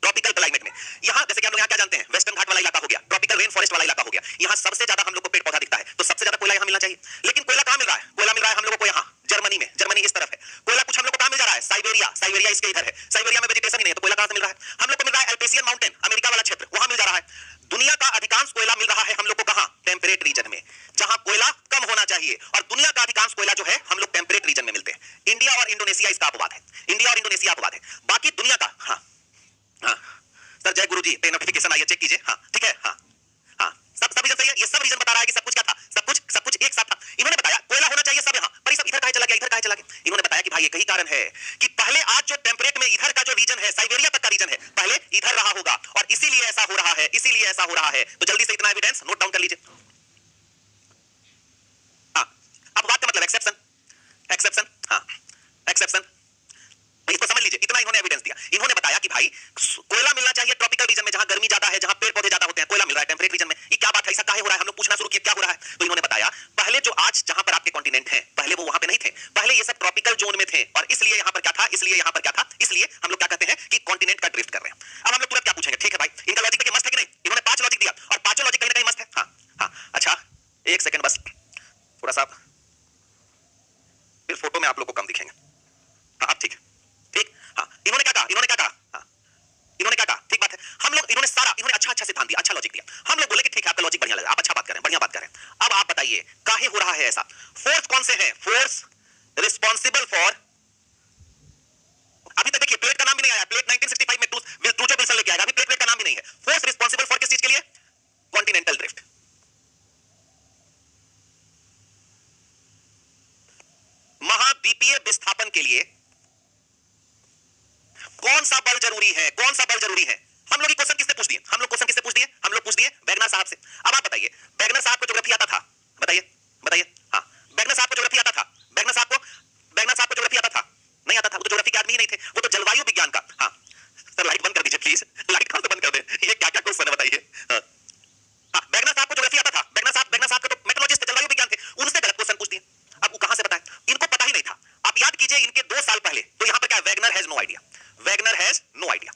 ट्रॉपिकल क्लाइमेट में यहां जैसे कि हम लोग यहां क्या जानते हैं, वेस्टर्न घाट वाला इलाका हो गया, ट्रॉपिकल रेन फॉरेस्ट वाला इलाका हो गया, यहां सबसे ज्यादा हम लोग को पेड़ पौधा दिखता है, तो सबसे ज्यादा कोयला यहां मिलना चाहिए। लेकिन कोयला कहां मिल रहा है? कोयला मिल रहा है हम लोगों को यहां जर्मनी में, जर्मनी इस तरफ है। कोयला कुछ हम लोग को कहां मिल जा रहा है? साइबेरिया, साइबेरिया इसके इधर है। साइबेरिया में वेजिटेशन ही नहीं है, तो कोयला कहां से मिल रहा है? हम लोग को मिल रहा है एल्पेसियन माउंटेन, अमेरिका वाला क्षेत्र, वहां मिल जा रहा है। दुनिया का अधिकांश कोयला मिल रहा है हम लोग को कहां? टेम्परेट रीजन में, जहां कोयला कम होना चाहिए। और दुनिया का अधिकांश कोयला जो है हम लोग टेम्परेट रीजन में मिलते हैं। इंडिया और इंडोनेशिया इसका अपवाद है, इंडिया और इंडोनेशिया अपवाद है। बाकी दुनिया का हाँ सर जय गुरु जी, पे नोटिफिकेशन आई है, चेक कीजिए। हाँ ठीक है, हाँ हाँ सब रीजन सही है। ये सब रीजन बता रहा है कि सब कुछ क्या था, सब कुछ एक साथ था। इन्होंने बताया कोयला होना चाहिए सब यहाँ, पर ये सब इधर काहे चला गया, इधर काहे चला गया? इन्होंने बताया कि भाई यही कारण है कि पहले आज जो टेम्परेट में इधर का जो रीजन है, साइबेरिया तक का रीजन है, पहले इधर रहा होगा और इसीलिए ऐसा हो रहा है, इसीलिए ऐसा हो रहा है। तो जल्दी से इतना एविडेंस नोट डाउन कर लीजिए। हाँ अब बात का मतलब एक्सेप्शन, एक्सेप्शन, हाँ एक्सेप्शन, इसको समझ लीजिए। इतना इन्होंने एविडेंस दिया। इन्होंने बताया कि भाई कोयला मिलना चाहिए ट्रॉपिकल रीजन में, जहां गर्मी ज्यादा है, जहां पेड़ पौधे ज्यादा होते हैं, कोयला मिल रहा है टेम्परेट रीजन में। ये क्या बात है, ऐसा काहे हो रहा है? हम लोग पूछना शुरू किए क्या हो रहा है, तो इन्होंने बताया पहले जो आज जहां पर आपके कॉन्टिनेंट हैं, पहले वो वहां पे नहीं थे, पहले ये सब ट्रॉपिकल जोन में थे और इसलिए यहां पर क्या था, इसलिए यहां पर क्या था, इसलिए हम लोग क्या कहते हैं कि कॉन्टिनेंट का ड्रिफ्ट कर रहे हैं। अब हम लोग तुरंत क्या पूछेंगे, ठीक है भाई इनका लॉजिक देखिए मस्त है कि नहीं? इन्होंने 5 लॉजिक दिया और पांचों लॉजिक कहीं ना कहीं मस्त है। हाँ हाँ अच्छा एक सेकंड बस, थोड़ा सा फिर फोटो में आप लोग को कम दिखेंगे। हाँ ठीक है, ठीक। हाँ इन्होंने क्या कहा, इन्होंने क्या कहा, हाँ इन्होंने क्या कहा, ठीक बात है। हम लोग इन्होंने सारा, इन्होंने अच्छा सिद्धांत दिया, अच्छा लॉजिक दिया। हम लोग बोले कि ठीक है आपका लॉजिक बढ़िया लगा, आप अच्छा बात कर रहे हैं, बढ़िया बात कर रहे हैं। अब आप बताइए काहे हो रहा है ऐसा? फोर्स कौन से हैं? फोर्स रिस्पॉन्सिबल फॉर, अभी तक देखिए प्लेट का नाम भी नहीं आया। प्लेट 1965 में ट्रूजो विल्सन लेके आएगा, अभी प्लेट का नाम भी नहीं है। फोर्स रिस्पॉन्सिबल फॉर किस चीज के लिए? Continental drift. महाद्वीपीय विस्थापन के लिए कौन सा बल जरूरी है, कौन सा बल जरूरी है? हम लोग क्वेश्चन किससे पूछ दिए? हम लोग क्वेश्चन किससे पूछ दिए? हम लोग पूछ दिए बैगनर साहब से। अब आप बताइए बैगनर साहब को ज्योग्राफी आता था? बताइए बताइए। हाँ बैगनर साहब को ज्योग्राफी आता था? बैगनर साहब को ज्योग्राफी आता था? नहीं आता था, वो तो ज्योग्राफी के आदमी ही नहीं थे, वो तो जलवायु विज्ञान का। हाँ सर लाइट बंद कर दीजिए प्लीज, लाइट कहां से बंद कर दे? ये क्या क्या क्वेश्चन है बताइए। हाँ बैगनर साहब को ज्योग्राफी आता था? बैगनर साहब का तो मेट्रोलॉजिस्ट जलवायु विज्ञान थे, उनसे गलत क्वेश्चन पूछ दिए। अब वो कहां से बताएं? इनको पता ही नहीं था। आप याद कीजिए इनके 2 साल पहले, तो यहां पर क्या Wagner has no idea, Wagner has no idea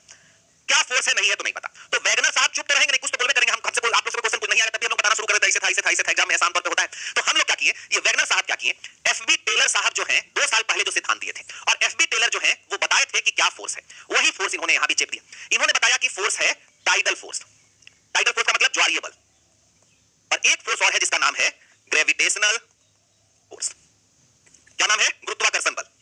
क्या फोर्स है, नहीं है तो नहीं पता। तो वैगनर साहब चुप तो रहेंगे नहीं, कुछ तो बोलबे करेंगे। हम हमसे आप लोग से क्वेश्चन कुछ नहीं आया तभी हम लोग बताना शुरू कर देते, ऐसे था एग्जाम में आसान तौर पे होता है। तो हम लोग क्या किए, ये वैगनर साहब क्या किए, एफबी टेलर साहब जो हैं 2 साल पहले जो सिद्धांत दिए थे, और एफबी टेलर जो हैं वो बताए थे कि क्या फोर्स है, वही फोर्स इन्होंने यहां भी चेक दिया। इन्होंने बताया कि फोर्स है टाइडल फोर्स। टाइडल फोर्स का मतलब ज्वारीय बल। और एक फोर्स और है जिसका नाम है ग्रेविटेशनल फोर्स। क्या नाम है? गुरुत्वाकर्षण बल।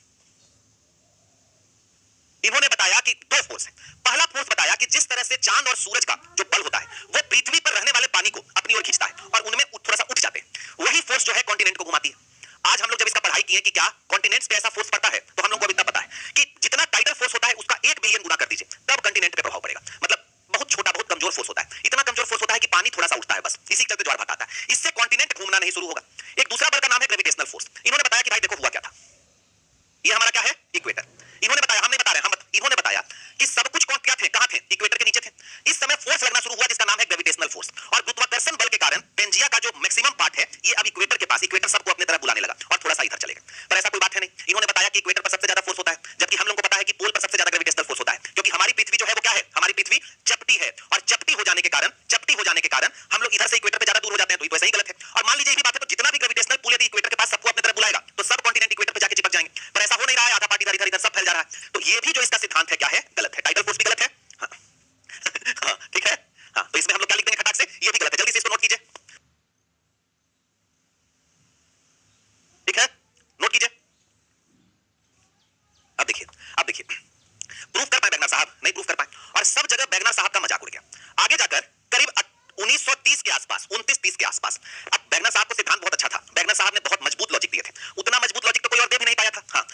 इन्होंने बताया कि 2 फोर्स है। पहला फोर्स बताया कि जिस तरह से चांद और सूरज का जो बल होता है वो पृथ्वी पर रहने वाले पानी को अपनी ओर खींचता है और उनमें थोड़ा सा उठ जाते हैं, वही फोर्स जो है कॉन्टिनेंट को घुमाती है। आज हम लोग जब इसका पढ़ाई किए कि क्या कॉन्टिनेंट्स पे ऐसा फोर्स पड़ता है, तो हम लोग को अभी तक पता है कि जितना टाइडल फोर्स होता है उसका 1 बिलियन गुना कर दीजिए, तब कॉन्टिनेंट पे प्रभाव पड़ेगा। मतलब बहुत छोटा, बहुत कमजोर फोर्स होता है। इतना कमजोर फोर्स होता है कि पानी थोड़ा सा उठता है बस, इसी के चलते ज्वार भाटा आता है। इससे कॉन्टिनेंट घूमना नहीं शुरू होगा। एक दूसरा बल का नाम है ग्रेविटेशनल फोर्स। इन्होंने बताया कि भाई देखो हुआ क्या था, ये हमारा क्या है? इक्वेटर। इन्होंने बताया, हम नहीं बता रहे हैं, इन्होंने बताया कि सब कुछ कौन क्या थे, कहां थे? इक्वेटर के नीचे थे। इस समय फोर्स लगना शुरू हुआ जिसका नाम है ग्रेविटेशनल फोर्स, और गुरुत्वाकर्षण बल के कारण पेंजिया का जो मैक्सिमम पार्ट है ये अब इक्वेटर के पास, इक्वेटर सबको अपने तरफ बुलाने लगा और थोड़ा सा इधर चलेगा। पर ऐसा कोई बात है नहीं। इन्होंने बताया कि इक्वेटर पर सबसे ज्यादा फोर्स होता है, जबकि हम लोगों को पता है कि पोल पर सबसे ज्यादा ग्रेविटेशनल फोर्स होता है, क्योंकि हमारी पृथ्वी जो है वो क्या है? हमारी पृथ्वी चपटी है, और चपटी हो जाने के कारण हम लोग इधर से इक्वेटर पे ज्यादा दूर हो जाते हैं। तो ये तो सही गलत है। और मान लीजिए ये भी बात है, तो जितना भी ग्रेविटेशनल पुल यदि इक्वेटर के पास सबको अपने तरफ बुलाएगा, तो सब कॉन्टिनेंट इक्वेटर पे जाके है। तो ये भी जो इसका सिद्धांत है क्या है, गलत है। टाइडल फोर्स भी गलत है। हाँ। हाँ, ठीक है। हाँ, तो इसमें हम लोग क्या लिख देंगे खटाक से, ये भी गलत है। जल्दी से इसको नोट कीजिए, ठीक है, नोट कीजिए। अब देखिए, अब देखिए, प्रूफ कर पाए बैगनर साहब, नहीं प्रूफ कर पाए, और सब जगह बैगनर साहब का मजाक उड़ गया। आगे जाकर करीब 1930 के आसपास, 29-30 के आसपास, अब बैगनर साहब को सिद्धांत बहुत अच्छा था, बैगनर साहब ने बहुत मजबूत लॉजिक दिए थे, उतना मजबूत लॉजिक तो कोई और दे भी नहीं पाया था। हाँ,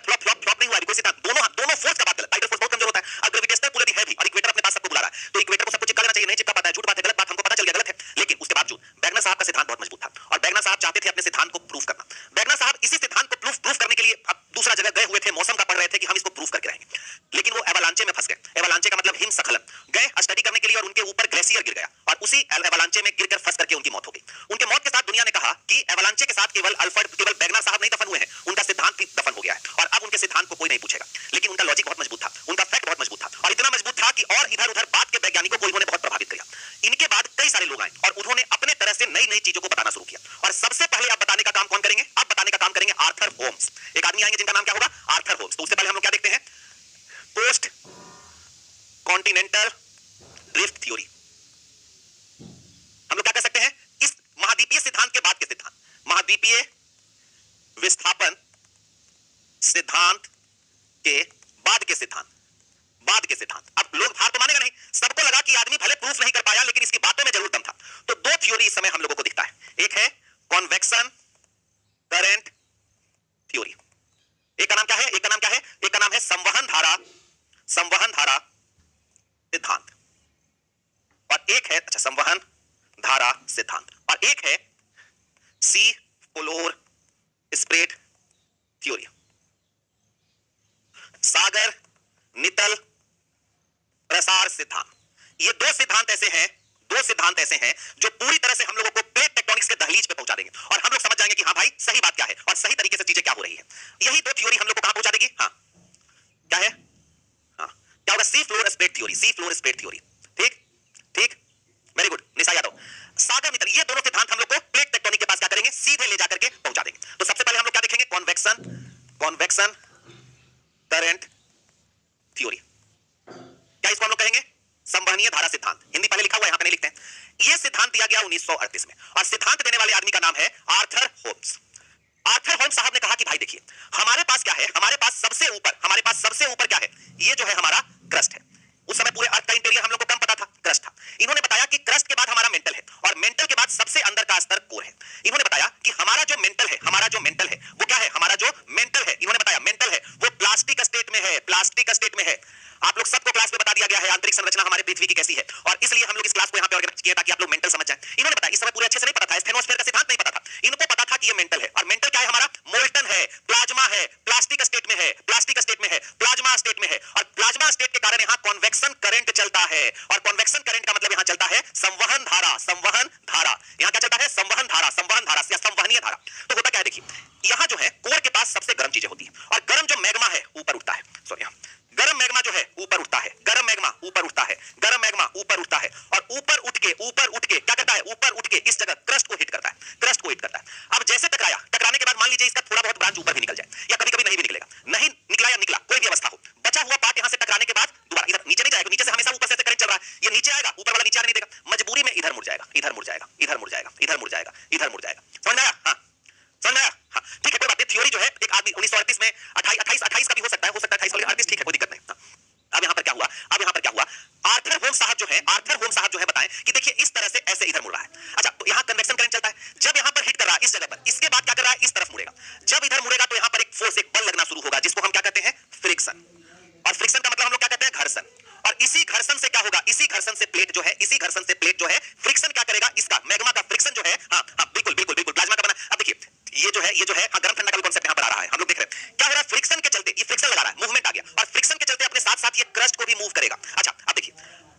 फ्लॉप फ्लॉप फ्लॉप नहीं हुआ कोई सिद्धांत, दोनों दोनों फोर्स का बात गलत, टाइडल फोर्स बहुत कमजोर होता है, और ग्रेविटेशनल पुल भी है भी, और इक्वेटर अपने पास सबको बुला रहा है, तो इक्वेटर को सबको चिपका लेना चाहिए, नहीं चिपका पाता है, झूठ बात है, गलत बात, हमको पता चल गया गलत है, लेकिन उसके बावजूद बैगनर साहब का सिद्धांत बहुत मजबूत था, और बैगनर साहब चाहते थे अपने सिद्धांत को प्रूफ करना। बैगनर साहब इसी सिद्धांत को प्रूफ करने के लिए अब दूसरा जगह गए हुए थे, मौसम का पढ़ रहे थे कि हम इसको प्रूफ करके रहेंगे, लेकिन वो एवालांचे में फंस गए। एवालांचे का मतलब हिमस्खलन, गए स्टडी करने के लिए और उनके ऊपर ग्लेशियर गिर गया, और उसी एवालांचे में गिरकर फंस करके उनकी मौत हो गई। उनके मौत के साथ दुनिया ने कहा कि एवालांचे के साथ केवल बैगनर साहब नहीं दफन हुए हैं, उनका सिद्धांत भी दफन हो गया है, और अब उनके सिद्धांत को कोई नहीं पूछेगा। लेकिन उनका लॉजिक बहुत मजबूत था, उनका फैक्ट बहुत मजबूत था, और इतना मजबूत था कि और इधर उधर बाद के वैज्ञानिकों को इन्होंने बहुत प्रभावित किया। इनके बाद कई सारे लोग आए और उन्होंने अपने तरह से नई नई चीजों को बताना शुरू किया, और सबसे पहले अब बताने का काम कौन करेंगे, अब बताने का काम करेंगे आर्थर होम्स। एक आदमी आएंगे जिनका नाम क्या होगा, आर्थर होम्स। तो उससे पहले हम लोग क्या देखते हैं, पोस्ट कॉन्टिनेंटल ड्रिफ्ट थ्योरी। हम लोग क्या कह सकते हैं, इस महाद्वीपीय सिद्धांत के बाद के सिद्धांत, महाद्वीपीय विस्थापन सिद्धांत के बाद के सिद्धांत, बाद के सिद्धांत। अब लोग हार तो मानेगा नहीं, सबको लगा कि आदमी भले प्रूफ नहीं कर पाया लेकिन इसकी बातों में जरूर दम था। तो दो थ्योरी इस समय हम लोगों को दिखता है, एक है कॉन्वेक्शन करंट थ्योरी, एक का नाम क्या है, एक का नाम क्या है, एक का नाम है संवहन धारा सिद्धांत, और एक है, अच्छा, संवहन धारा सिद्धांत, और एक है सी फ्लोर स्प्रेड थ्योरी। सागर नितल प्रसार सिद्धांत। ये दो सिद्धांत ऐसे हैं जो पूरी तरह से हम लोगों को प्लेट टेक्टोनिक्स के दहलीज पे पहुंचा देंगे, और हम लोग समझ जाएंगे कि हाँ भाई सही बात क्या है और सही तरीके से चीजें क्या हो रही है। यही दो थ्योरी हम लोग को कहां पहुंचा देगी, हाँ क्या है, हाँ क्या होगा, sea floor spread theory, sea floor spread theory. ठीक ठीक, वेरी गुड निशा यादव। सागर नितल, ये दोनों सिद्धांत हम लोग को प्लेट टेक्टोनिक के पास क्या करेंगे, सीधे ले जाकर के पहुंचा देंगे। तो सबसे पहले हम लोग क्या देखेंगे, कॉन्वेक्शन करंट थ्योरी। क्या इसको हम लोग कहेंगे, संवहनीय धारा सिद्धांत। हिंदी पहले लिखा हुआ है, यहां पे नहीं लिखते हैं। यह सिद्धांत दिया गया 1938 में, और सिद्धांत देने वाले आदमी का नाम है आर्थर होम्स। आर्थर होम्स साहब ने कहा कि भाई देखिए, हमारे पास क्या है, हमारे पास सबसे ऊपर क्या है, ये जो है हमारा क्रस्ट है। उस समय पूरे अर्थ का इंटीरियर हम लोग को कम पता था, क्रस्ट था। इन्होंने बताया कि क्रस्ट के बाद हमारा मेंटल है, और मेंटल के बाद सबसे अंदर का स्तर कोर है। इन्होंने बताया कि हमारा जो मेंटल है वो क्या है, हमारा जो मेंटल है, इन्होंने बताया मेंटल है वो प्लास्टिक स्टेट में है, प्लास्टिक स्टेट में है। आप लोग सबको क्लास में बता दिया गया है आंतरिक संरचना हमारे पृथ्वी की कैसी है, और इसलिए हम लोग इस क्लास को यहाँ पे ऑर्गेनाइज किया ताकि आप लोग मेंटल समझ जाएं। इन्होंने बताया, इस समय पूरे अच्छे से नहीं पता था, स्टेनोस्फीयर का सिद्धांत नहीं पता था, इनको पता था कि ये मेंटल है, और मेंटल क्या है हमारा, मोल्टन है, प्लाज्मा है, प्लास्टिक स्टेट में है, प्लास्टिक स्टेट में है, प्लाज्मा स्टेट में है, और प्लाज्मा स्टेट के कारण यहाँ कॉन्वेक्शन करंट चलता है, और कॉन्वेक्शन करंट का मतलब यहाँ चलता है संवहन धारा। यहाँ क्या चलता है, संवहन धारा या संवहनीय धारा। तो होता क्या है देखिए, यहाँ जो है कोर के पास सबसे गर्म चीजें होती है, और गर्म जो मैग्मा है ऊपर उठता है, सॉरी गर्म मैग्मा जो है ऊपर उठता है, गर्म मैग्मा ऊपर उठता है, गर्म मैग्मा ऊपर उठता है, और ऊपर उठ के क्या करता है, ऊपर उठ के इस जगह क्रस्ट को हिट करता है, अब जैसे टकराने के बाद मान लीजिए इसका थोड़ा बहुत ब्रांच ऊपर भी निकल जाए, या कभी कभी नहीं भी निकलेगा, नहीं निकला या निकला कोई भी अवस्था हो, बचा हुआ पार्ट यहां से टकराने के बाद दोबारा इधर नीचे नहीं जाएगा, नीचे से हमेशा ऊपर से करंट चल रहा है, ये नीचे आएगा, ऊपर वाला नीचे आने नहीं देगा, मजबूरी में इधर मुड़ जाएगा, समझ आया, हाँ समझ आया, हाँ ठीक है, कोई बात नहीं। थ्योरी जो है एक आदमी 1938 में 28 का भी हो सकता है 28 वाले 38, ठीक है, कोई दिक्कत नहीं। अब यहाँ पर क्या हुआ, आर्थर होम्स साहब जो है बताएं कि देखिए इस तरह से ऐसे इधर मुड़ रहा है। अच्छा, तो यहाँ कन्वेक्शन करंट चलता है, जब यहाँ पर हिट कर रहा है इस जगह पर, इसके बाद क्या कर रहा है, इस तरफ मुड़ेगा, जब इधर मुड़ेगा तो यहाँ पर एक फोर्स, एक बल लगना शुरू होगा, जिसको हम क्या कहते हैं, फ्रिक्शन, और फ्रिक्शन का मतलब हम लोग क्या कहते हैं, घर्षण, और इसी घर्षण से क्या होगा, इसी घर्षण से प्लेट जो है फ्रिक्शन क्या करेगा, इसका मैग्मा का फ्रिक्शन जो है, हाँ बिल्कुल प्लाज्मा का बना। अब देखिए ये जो है हाँ, गर्म ठंडा का कॉन्सेप्ट यहाँ पर आ रहा है, हम लोग देख रहे हैं क्या हो रहा है, फ्रिक्शन के चलते ये फ्रिक्शन लगा रहा है, मूवमेंट आ गया, और फ्रिक्शन के चलते अपने साथ साथ ये क्रस्ट को भी मूव करेगा। अच्छा, अब देखिए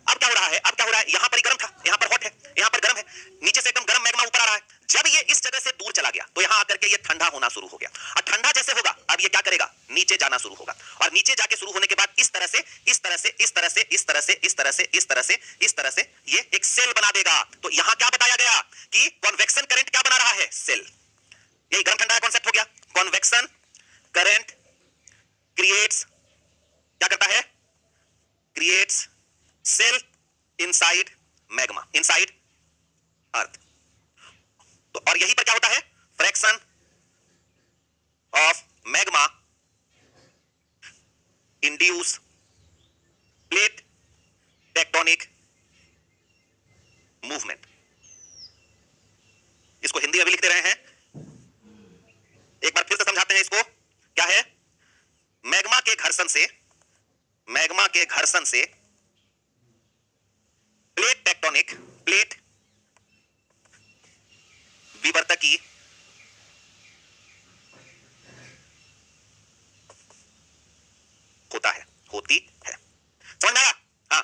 अब क्या हो रहा है, यहाँ पर गर्म था, यहाँ पर हॉट है, यहाँ पर गर्म है, नीचे से एकदम गर्म मैग्मा ऊपर आ रहा है, जब ये इस जगह से दूर चला गया तो यहाँ आकर के ये ठंडा होना शुरू हो गया, और ठंडा जैसे होगा अब ये क्या करेगा, नीचे जाना शुरू होगा, और नीचे जाके शुरू होने के बाद इस तरह से ये एक सेल बना देगा। तो यहाँ क्या बताया गया कि कॉन्वेक्शन करंट क्या बना रहा है, सेल। यही गर्म ठंडा का कॉन्सेप्ट हो गया, convection current creates inside magma, inside earth. तो और यहीं पर क्या होता है, friction of magma induce plate tectonic movement. इसको हिंदी में भी लिख दे रहे हैं, एक बार फिर से समझाते हैं इसको। क्या है, मैग्मा के घर्षण से, मैग्मा के घर्षण से प्लेट टेक्टोनिक, प्लेट विवर्तकी होता है, होती है। समझ में आया? हाँ,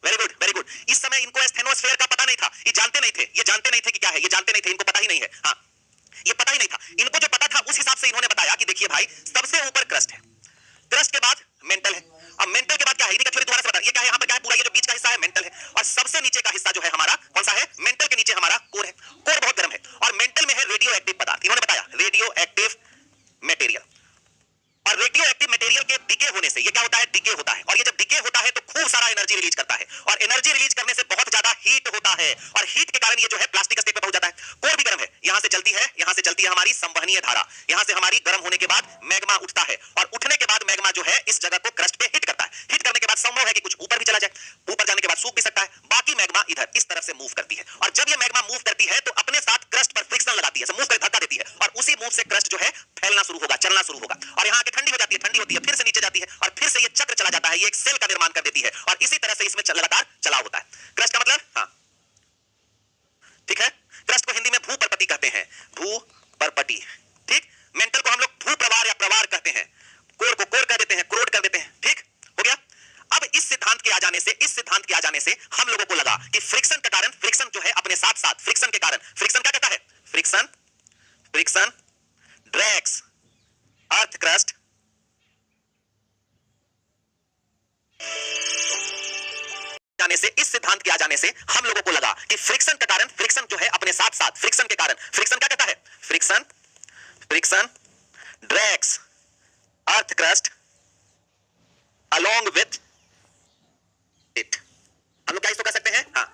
वेरी गुड वेरी गुड। इस समय इनको एस्थेनोस्फेयर का पता नहीं था, ये जानते नहीं थे, ये जानते नहीं थे कि क्या है, ये जानते नहीं थे, इनको पता ही नहीं है। हाँ, ये पता ही नहीं था। इनको जो पता था उस हिसाब से इन्होंने बताया कि देखिए भाई, सबसे ऊपर क्रस्ट है, क्रस्ट के बाद मेंटल है, अब मेंटल के बाद क्या है, इनका थ्योरी दोबारा से बता, ये क्या है, यहाँ पर क्या है, पूरा ये जो बीच का हिस्सा है मेंटल है, और सबसे नीचे का हिस्सा जो है हमारा कौन सा है, मेंटल के नीचे हमारा कोर है। कोर बहुत गर्म है और मेंटल में है रेडियो एक्टिव पदार्थ, इन्होंने बताया रेडियो एक्टिव मटेरियल। और रेडियो एक्टिव मटेरियल के डिके होने से ये क्या होता है, डिके होता है, और ये जब डिके होता है तो खूब सारा एनर्जी रिलीज करता है, और एनर्जी रिलीज करने से बहुत ज्यादा हीट होता है, और हीट के कारण ये जो है प्लास्टिक स्टेट पे पहुंच जाता है। कोर भी गर्म है, यहां से चलती है, यहां से चलती है हमारी संवहनीय धारा, यहां से हमारी गर्म होने के बाद मैग्मा उठता है, और उठने के बाद मैग्मा जो है इस जगह को क्रस्ट पे हिट करता है। हिट करने के बाद संभव है कि कुछ ऊपर भी चला जाए, ऊपर जाने के बाद सूख भी सकता है, बाकी मैग्मा इधर इस तरफ से मूव करती है, और जब ये मैग्मा मूव करती है तो अपने साथ क्रस्ट पर फ्रिक्शन लगाती है, मूव कर धक्का देती है, और उसी मूव से क्रस्ट जो है फैलना शुरू होगा, चलना शुरू होगा, और यहां आके ठंडी हो जाती है, ठंडी होती है, फिर से नीचे जाती है, और फिर से ये चक्र चला जाता है, ये एक सेल का निर्माण कर देती है, और इसी तरह से इसमें लगातार चलाव होता है। क्रस्ट का मतलब, हाँ ठीक है, क्रस्ट को हिंदी में भू परपटी कहते हैं, भू परपटी, ठीक। मेंटल को हम लोग भू प्रवार या प्रवार कहते हैं, कोर को कोर कह देते हैं, क्रोड कर देते हैं, ठीक हो गया। अब इस सिद्धांत के आ जाने से, इस सिद्धांत के आ जाने से हम लोगों को लगा कि फ्रिक्शन के कारण, फ्रिक्शन जो है अपने साथ साथ, फ्रिक्शन के कारण, फ्रिक्शन क्या कहता है, friction, friction drags earth crust जाने से, इस सिद्धांत के आ जाने से हम लोगों को लगा कि फ्रिक्शन के कारण, फ्रिक्शन जो है अपने साथ साथ, फ्रिक्शन के कारण, फ्रिक्शन क्या कहता है, friction, friction drags earth crust along with it. हम लोग क्या इसको कह सकते हैं, हाँ,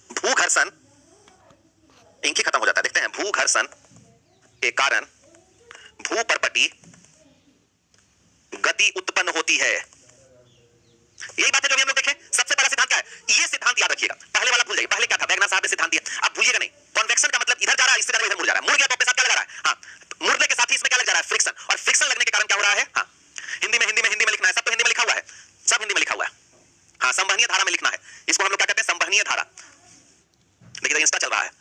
भू घर्षण, इंकी खत्म हो जाता है, देखते हैं, भू घर्षण के कारण भू परपटी गति उत्पन्न होती है। यही बात है जो हम लोग देखें। सबसे बड़ा सिद्धांत क्या है, ये सिद्धांत याद रखिएगा, पहले वाला भूल जाइए, पहले क्या था, वैगनर साहब ने सिद्धांत दिया, अब भूलिएगा नहीं। कन्वेक्शन का मतलब इधर जा रहा है, इससे इधर मुड़ जा रहा है, मुड़ गया तो अपने साथ क्या लगा रहा है, हाँ, मुड़ने के साथ ही इसमें क्या लग जा रहा है, फ्रिक्शन, और फ्रिक्शन लगने के कारण क्या हो रहा है, हाँ, हिंदी में लिखना है, सब तो हिंदी में लिखा हुआ है, सब हिंदी में लिखा हुआ है, हाँ, संवहनीय धारा में लिखना है, इसको हम लोग क्या कहते हैं, संवहनीय धारा। देखिए इंस्टा चल रहा है,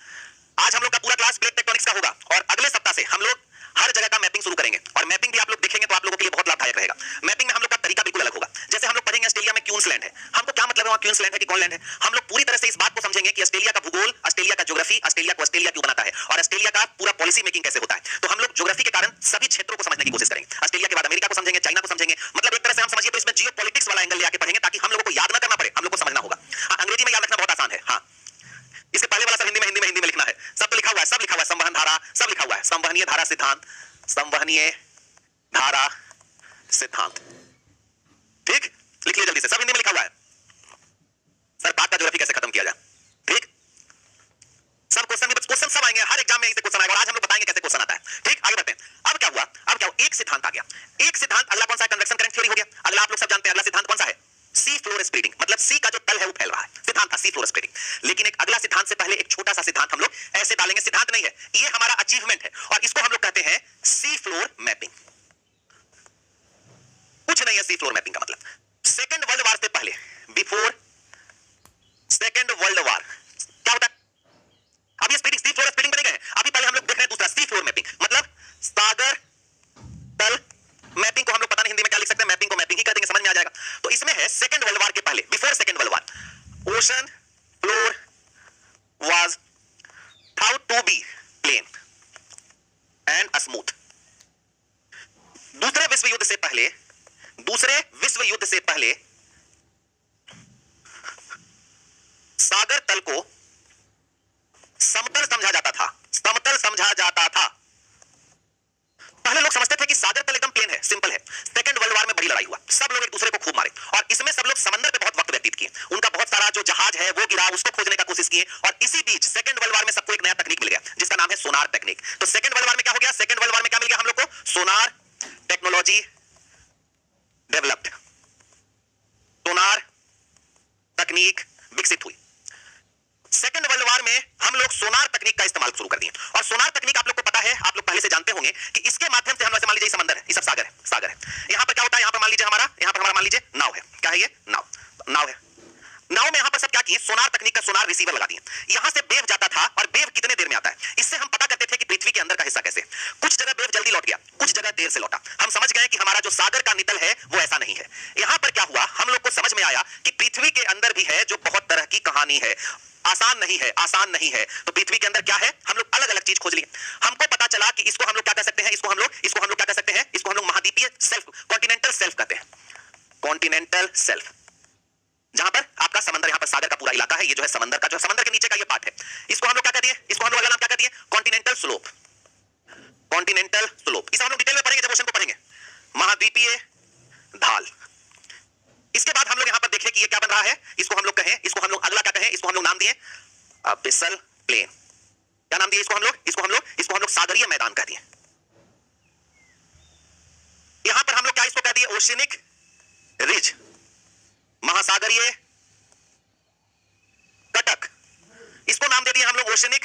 आज हम लोग का पूरा क्लास प्लेट टेक्टोनिक्स का होगा, और अगले सप्ताह से हम लोग हर जगह का मैपिंग शुरू करेंगे, और मैपिंग भी आप लोग देखेंगे तो आप लोगों के लिए बहुत लाभदायक रहेगा। मैपिंग में हम लोग का तरीका बिल्कुल अलग होगा। जैसे हम लोग पढ़ेंगे ऑस्ट्रेलिया में क्यूंसलैंड है, हमको क्या मतलब है वहां क्यूंसलैंड है कि कौन लैंड है, हम लोग पूरी तरह से इस बात को समझेंगे कि ऑस्ट्रेलिया का भूगोल, ऑस्ट्रेलिया का ज्योग्राफी, ऑस्ट्रेलिया को ऑस्ट्रेलिया क्यों बनाता है, और ऑस्ट्रेलिया का पूरा पॉलिसी मेकिंग कैसे होता है। तो हम लोग ज्योग्राफी के कारण सभी क्षेत्रों को समझने की कोशिश करेंगे। ऑस्ट्रेलिया के बाद अमेरिका को समझेंगे, चाइना को समझेंगे, मतलब एक तरह से हम समझिए तो इसमें जियोपॉलिटिक्स वाला एंगल ले आके पढ़ेंगे, ताकि हम लोगों को याद ना करना पड़े, हम लोग को समझना होगा। अंग्रेजी में याद रखना बहुत आसान है, हाँ, इसके पहले वाला सब हिंदी में लिखना है, सब तो लिखा हुआ है, सब लिखा हुआ है, संवहन धारा सब लिखा हुआ है, संवहनीय धारा सिद्धांत, संवहनीय धारा सिद्धांत, ठीक, लिख लीजिए जल्दी से, सब हिंदी में लिखा हुआ है। सर बात का ज्योग्राफी कैसे खत्म किया जाए, ठीक, सब क्वेश्चन सब आएंगे, हर एग्जाम में इससे क्वेश्चन आएगा, और आज हम लोग बताएंगे कैसे क्वेश्चन आता है, ठीक। आगे बढ़ते हैं। अब क्या हुआ, एक सिद्धांत आ गया, एक सिद्धांत, अगला कौन सा है, कन्वेक्शन करंट थ्योरी हो गया। अगला आप लोग सब जानते हैं, अगला सिद्धांत कौन सा है, सी फ्लोर स्प्रेडिंग, मतलब सी का जो तल है वो फैल रहा है, सिद्धांत था सी फ्लोर स्प्रेडिंग। लेकिन एक अगला सिद्धांत से पहले एक छोटा सा सिद्धांत हम लोग ऐसे डालेंगे, सिद्धांत नहीं है ये, हमारा अचीवमेंट है, और इसको हम लोग कहते हैं सी फ्लोर मैपिंग। कुछ नहीं है सी फ्लोर मैपिंग का मतलब, सेकेंड वर्ल्ड वॉर से पहले, बिफोर सेकेंड वर्ल्ड वॉर क्या होता है, अब ये स्प्रेडिंग, सी फ्लोर स्प्रेडिंग बने गए हैं। अभी पहले हम लोग देख रहे हैं दूसरा सी फ्लोर मैपिंग, मतलब सागर तल मैपिंग को हम लोग पता नहीं हिंदी में क्या लिख सकते हैं, मैपिंग को मैपिंग ही कह देंगे, समझ में आ जाएगा। तो इसमें है सेकंड वर्ल्ड वॉर के पहले, before Second World War, ocean floor was thought to be plain and smooth. दूसरे विश्व युद्ध से पहले सागर तल को समतल समझा जाता था, पहले लोग समझते थे कि सागर तल एकदम प्लेन है, सिंपल है। सेकंड वर्ल्ड वॉर में बड़ी लड़ाई हुआ, सब लोग एक दूसरे को खूब मारे, और इसमें सब लोग समंदर पे बहुत वक्त किए, उनका बहुत सारा जो जहाज है वो गिरा, उसको खोजने का कोशिश किए, और इसी बीच सेकंड वर्ल्ड वॉर में सबको एक नया तकनीक मिल गया जिसका नाम है सोनार टेक्निक। तो सेकंड वर्ल्ड वॉर में क्या हो गया? सेकंड वर्ल्ड वॉर में क्या मिल गया हम लोग को? सोनार टेक्नोलॉजी डेवलप्ड, सोनार तकनीक विकसित हुई। सेकंड वर्ल्ड वॉर में हम लोग सोनार तकनीक का इस्तेमाल शुरू कर दिए, और सोनार तकनीक आप लोग को पता है, आप लोग पहले से जानते होंगे कि इसके माध्यम से हम मान लीजिए समंदर है, ये सब सागर है, सागर है, यहां पर क्या होता है, यहां पर मान लीजिए हमारा, यहां पर हमारा मान लीजिए नाव है, क्या है ये? नाव, नाव है। नाव में यहां पर सब क्या किए? सोनार तकनीक का सोनार रिसीवर लगा दिए। यहां से वेव जाता था, और वेव कितने देर में आता है, इससे हम पता करते थे कि पृथ्वी के अंदर का हिस्सा कैसे। कुछ जगह वेव जल्दी लौट गया, कुछ जगह देर से लौटा। हम समझ गए कि हमारा जो सागर का नितल है वो ऐसा नहीं है। यहां पर क्या हुआ, हम लोग को समझ में आया कि पृथ्वी के अंदर भी है जो बहुत तरह की कहानी है, आसान नहीं है, आसान नहीं है। तो पृथ्वी के अंदर क्या है, हम लोग अलग अलग चीज खोज लिए। हमको पता चला कि इसको हम लोग क्या कह सकते हैं, इसको हम लोग क्या कह सकते हैं, इसको हम लोग महाद्वीपीय सेल्फ, कॉन्टिनेंटल सेल्फ कहते हैं, कॉन्टिनेंटल सेल्फ। जहां पर आपका समंदर, यहां पर सागर का पूरा इलाका है, ये जो है समंदर का, जो समंदर के नीचे का ये पार्ट है, इसको हम लोग क्या कह दिए, इसको हम लोग अगला नाम क्या कह दिए? Continental slope, continental slope. इसे हम लोग डिटेल में पढ़ेंगे जब ओशन को पढ़ेंगे। महाद्वीपीय ढाल। इसके बाद हम लोग यहां पर देखें कि ये क्या बन रहा है, इसको हम लोग कहें, इसको हम लोग अगला क्या कहें, इसको हम लोग नाम दिए अबिसल प्लेन। क्या नाम दिए इसको हम लोग सागरीय मैदान कह दिए। यहां पर हम लोग क्या इसको कह दिए? ओशियनिक रिज, महासागरीय कटक। इसको नाम दे दिए हम लोग ओशियनिक